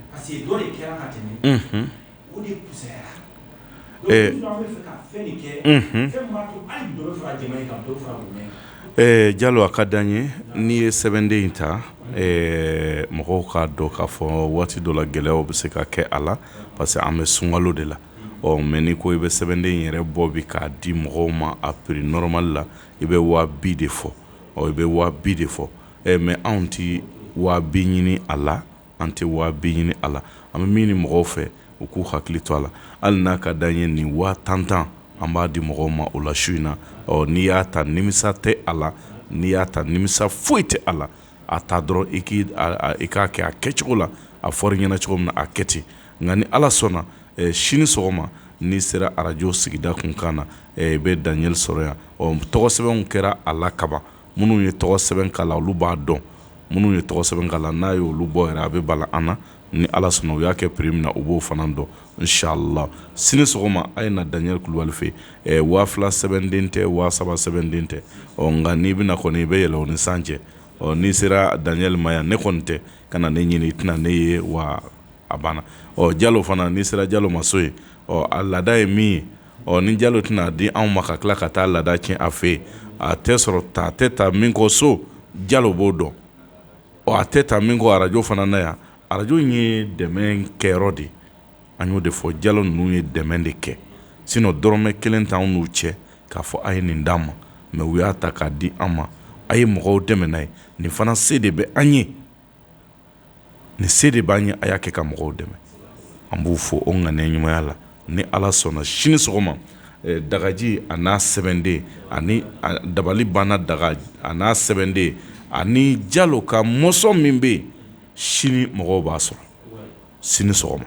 Diallo a ka d'an ye n'i ye sɛbɛnden in ta mɔgɔw k'a dɔn k'a fɔ waati dɔ la gɛlɛyaw bɛ se ka kɛ a la parce que an bɛ sunkalo de la mais n'i ko i bɛ sɛbɛnden in yɛrɛ bɔ bi k'a di mɔgɔw ma a prix normal la i bɛ 200 de fɔ i bɛ 200 de fɔ mais anw ti 200 ɲini a la an tɛ 200 ɲini a la an bɛ min ɲini mɔgɔw fɛ u k'u hakili to a la hali n'a ka d'an ye nin 10,000 an b'a di mɔgɔw ma o la su in na n'i y'a ta nimisa tɛ a la n'i y'a ta nimisa foyi tɛ a la a ta dɔrɔn i k'a kɛ a kɛcogo la a fɔra ɲɛna cogo min na a kɛ ten nka ni ala sɔnna sini sɔgɔma n'i sera arajo sigida kunkan na i bɛ Daniel sɔrɔ yan tɔgɔ sɛbɛnw kɛra a la kaban minnu ye tɔgɔ sɛbɛn k'a la olu b'a dɔn minnu ye tɔgɔ sɛbɛn k'a la n'a ye olu bɔ yɛrɛ a bɛ bala an na ni ala sɔnna u y'a kɛ prix min na u b'o fana dɔn inshallah sini sɔgɔma a ye na Daniel Kulubali fɛ 2,000 sɛbɛnden tɛ 3,000 sɛbɛnden tɛ nka n'i bɛna kɔni i bɛ yɛlɛ o ni san cɛ n'i sera Daniel ma yan ne kɔni tɛ ka na ne ɲini i tɛna ne ye wa a banna Diallo fana n'i sera Diallo ma so yen a laada ye min ye ni Diallo tɛna di anw ma ka tila ka taa laada tiɲɛ a fɛ yen a tɛ sɔrɔ a tɛ ta min kɔ so Diallo b'o dɔn a tɛ ta min kɔ arajo fana na yan arajo in ye dɛmɛ kɛyɔrɔ de an y'o de fɔ Diallo ninnu ye dɛmɛ de kɛ sinon dɔrɔmɛ 1 t'anw n'u cɛ k'a fɔ a ye nin d'an ma mais u y'a ta k'a di an ma a ye mɔgɔw dɛmɛ n'a ye nin fana se de bɛ an ye nin se de b'an ye a y'a kɛ ka mɔgɔw dɛmɛ an b'u fɔ o ŋaniya ɲumanya la ni ala sɔnna sini sɔgɔma dagaji a n'a sɛbɛnden ani dabali banna daga a n'a sɛbɛnden ani Diallo ka mɔsɔn min bɛ yen sini mɔgɔw b'a sɔrɔ sini sɔgɔma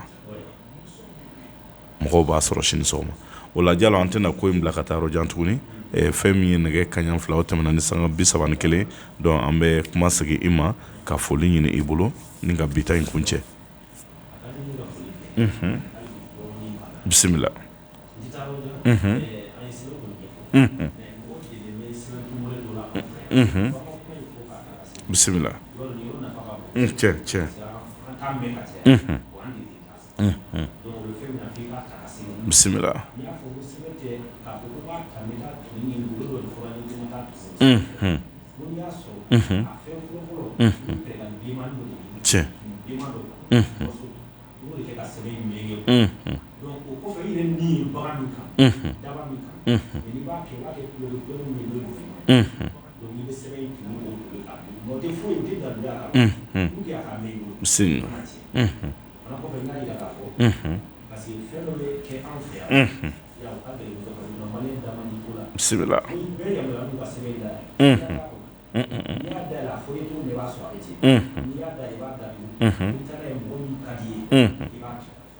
mɔgɔw b'a sɔrɔ sini sɔgɔma o la Diallo an tɛna ko in bila ka taa yɔrɔ jan tuguni fɛn min ye nɛgɛ kaɲa 2 o tɛmɛna ni sanga 31 donc an bɛ kuma segin i ma ka foli ɲini i bolo ni ka bita in kun cɛ bisimila bisimila tiɲɛ bisimila tiɲɛ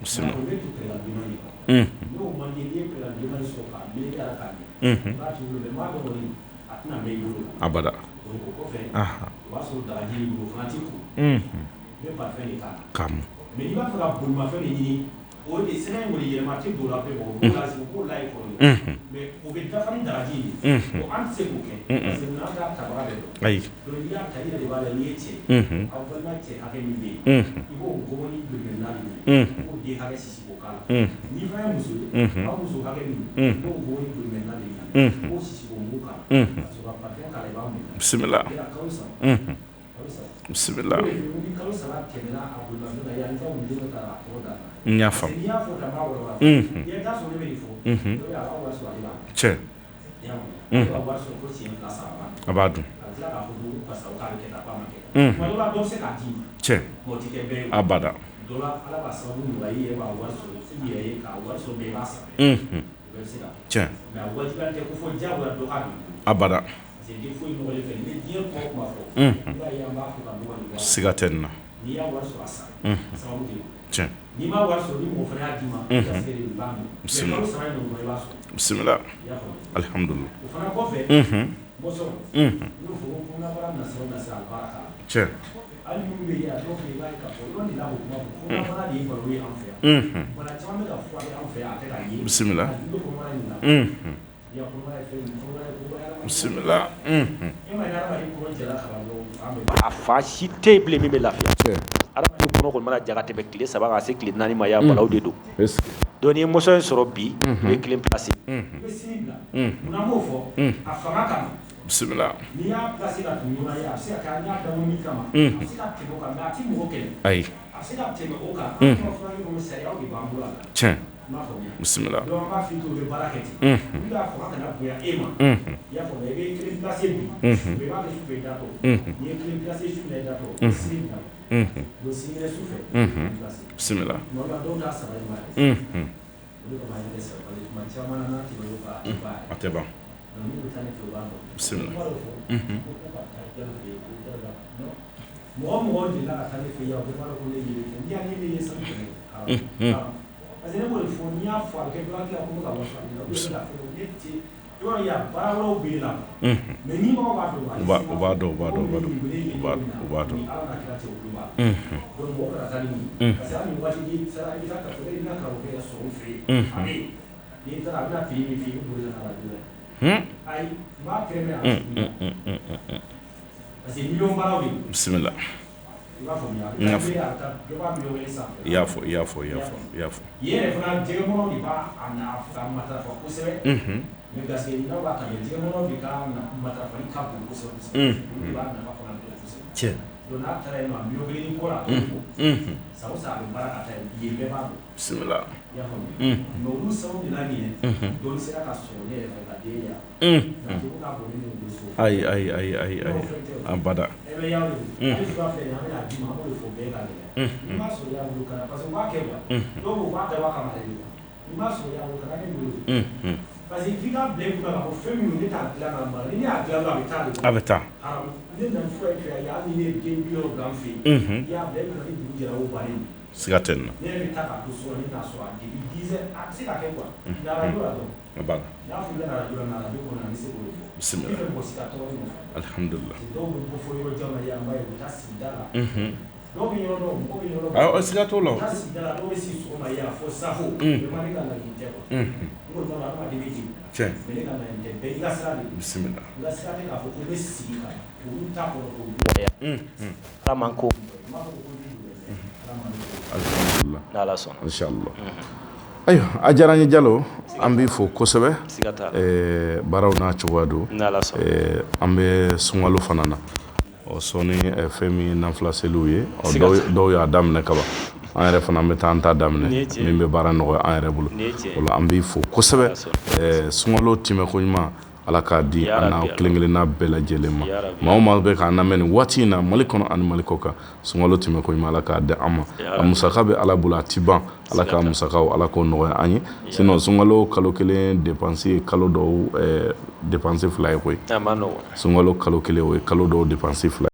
bisimila abada kamu o de sɛnɛ wele yɛlɛma tɛ don la bɛɛ bɔ o la sigi ko la ye kɔrɔ mais o bɛ dafa ni daraji ye o an tɛ se k'o kɛ parce que n'an ka tabaga bɛ dɔn ayi donc n'i y'a ta i yɛrɛ de b'a la n'i ye cɛ aw balima cɛ hakɛ min bɛ yen i b'o gɔbɔni joli naani i b'o den hakɛ sisi k'o k'a la n'i fana ye muso ye aw muso hakɛ min i b'o gɔbɔni joli naani i b'o sisi k'o mugu k'a la ka sɔrɔ ka parfum k'a la i b'a mun bisimila bismillah nyafa che abadu che abada che abada sigatenna che bismillah alhamdulillah che bismillah bismillah a fa si tɛ bilen min bɛ lafiya adamaden kɔnɔ kɔni mana jaga tɛmɛ tile 3 ka se tile 4 ma ya balaw de don donc ni muso in sɔrɔ bi i bɛ kelen place bismillah n'i y'a place ka tɛmɛ ɲɔgɔn ye a bɛ se ka kɛ an y'a dabɔ min kama a bɛ se ka tɛmɛ o kan mais a tɛ mɔgɔ kɛlɛ ayi a bɛ se ka tɛmɛ o kan an ka fura ɲɔgɔn sariyaw de b'an bolo a la tiɲɛ i m'a faamuya bismillah donc an b'a f'i to o bɛ baara kɛ ten olu y'a fɔ an kana bonya e ma i y'a faamuya i bɛ kelen place bi i b'a kɛ sufɛ i datɔ n'i ye kelen place su fɛ i datɔ sini bi donc sini yɛrɛ sufɛ bismillah donc la dɔw t'a saba in ma dɛ olu kama an yɛrɛ saba tuma caman na n'a tɛmɛ o kan a tɛ ban donc n'u bɛ taa ne fɛ u b'a dɔn bismillah mɔgɔ mɔgɔ delila ka taa ne fɛ yan o bɛ b'a dɔn ko ne ye fɛ n'i y'a ne ye san kɛmɛ parce que ne b'o de fɔ n'i y'a fɔ a bɛ kɛ dɔ hakili la ko ne ka wari sɔrɔ a la o bɛ se ka fɛ ne tɛ yɔrɔ y'a baara wɛrɛw bɛ yen la mais ni mɔgɔ b'a dɔn u b'a dɔn ala ka kira cɛ olu b'a donc mɔgɔ kana taa ni parce que hali ni waati ni sera i ka karamɔgɔ i bɛna karamɔgɔ kɛ sɔrɔ fɛ yen a bɛ yen n'i taara a bɛna fini min fɛ yen i bɛ boli ka na arajo la ayi n b'a kɛrɛfɛ a parce que miliyɔn baaraw de don bismillah i b'a faamuya a bɛ taa dɔ b'a miliyɔn kelen sanfɛ i y'a fɔ yɛrɛ fana jɛgɛmɔnɔw de b'a matarafa kosɛbɛ mais parce que n'aw b'a kɛ jɛgɛmɔnɔw de ka matarafali ka bon kosɛbɛ olu de b'a nafa fana dɔn kosɛbɛ donc n'a taara yen nɔ a miliyɔn kelen ni kɔ la a t'o fɔ sago sa a bɛ baara ka taa yen bɛɛ b'a dɔn bismillah i y'a faamuya mais olu sababu de la minɛ dɔɔni sera ka sɔrɔ ne yɛrɛ fɛ ka den yan nka cogo k'a bɔ ne ni olu so ayi abada e bɛ yaw de ale fura filɛ nin an bɛna d'i ma an b'o de fɔ bɛɛ ka gɛlɛya n'i m'a sɔrɔ y'a bolo kana parce que u b'a kɛ quoi dɔw b'u b'a dabɔ a kama de quoi n'i m'a sɔrɔ y'a bolo kana ne bolo parce que f'i ka bila i kunna k'a fɔ fɛn min ne t'a dilan ka mara ni ne y'a dilan dɔrɔn a bɛ taa de ne nana fura in fɛ yan hali ni ne ye den 70 fɛ yen i y'a bila i kunna ni dugu jɛra o bannen don siga tɛ nin na ne yɛrɛ bɛ taa k'a to so ne t'a sɔrɔ a depuis 10 heures a tɛ se ka kɛ quoi mais arajo la dɔrɔn n'a fɔ i bɛ arajo la arajo kɔnɔ an bɛ se k'o de fɔ bismillah i fɛ mɔgɔ si ka tɔgɔ nɔfɛ alhamdulillah dɔw bɛ bɔ fɔ yɔrɔ jan na yan an b'a ye u bɛ taa sigida la dɔw bɛ yɔrɔ dɔn mɔgɔ bɛ yɔrɔ dɔn awɔ siga t'o la u bɛ taa sigida la dɔw bɛ sigi sɔgɔma yan fɔ safo vraiment ne ka laɲini tɛ quoi n k'o dɔn adamaden bɛ jigin mais ne ka laɲini tɛ bɛɛ i ka sira de don bismillah i ka sira tɛ k'a fɔ ko n bɛ sigi ka olu t'a kɔnɔ k'o ala man ko alhamdulillah n'ala sɔnna inshallah ayiwa a diyara n ye Jalo an b'i fo kosɛbɛ baaraw n'a cogoya don an bɛ sunkalo fana na sɔɔni fɛn min nafila seliw ye dɔw y'a daminɛ kaban an yɛrɛ fana an bɛ taa an ta daminɛ min bɛ baara nɔgɔya an yɛrɛ bolo o la an b'i fo kosɛbɛ sunkalo timɛko ɲuman ala k'a di an n'a kelen kelenna bɛɛ lajɛlen ma maa o maa bɛ k'an lamɛn nin waati in na Mali kɔnɔ ani Mali kɔ kan sunkalo timɛko ɲuman ala k'a di an ma a musaka bɛ ala bolo a ti ban ala k'a musakaw ala k'o nɔgɔya an ye sinon sunkalo kalo kelen dépense ye kalo dɔw dépense 2 ye koyi sunkalo kalo kelen o ye kalo dɔw dépense 2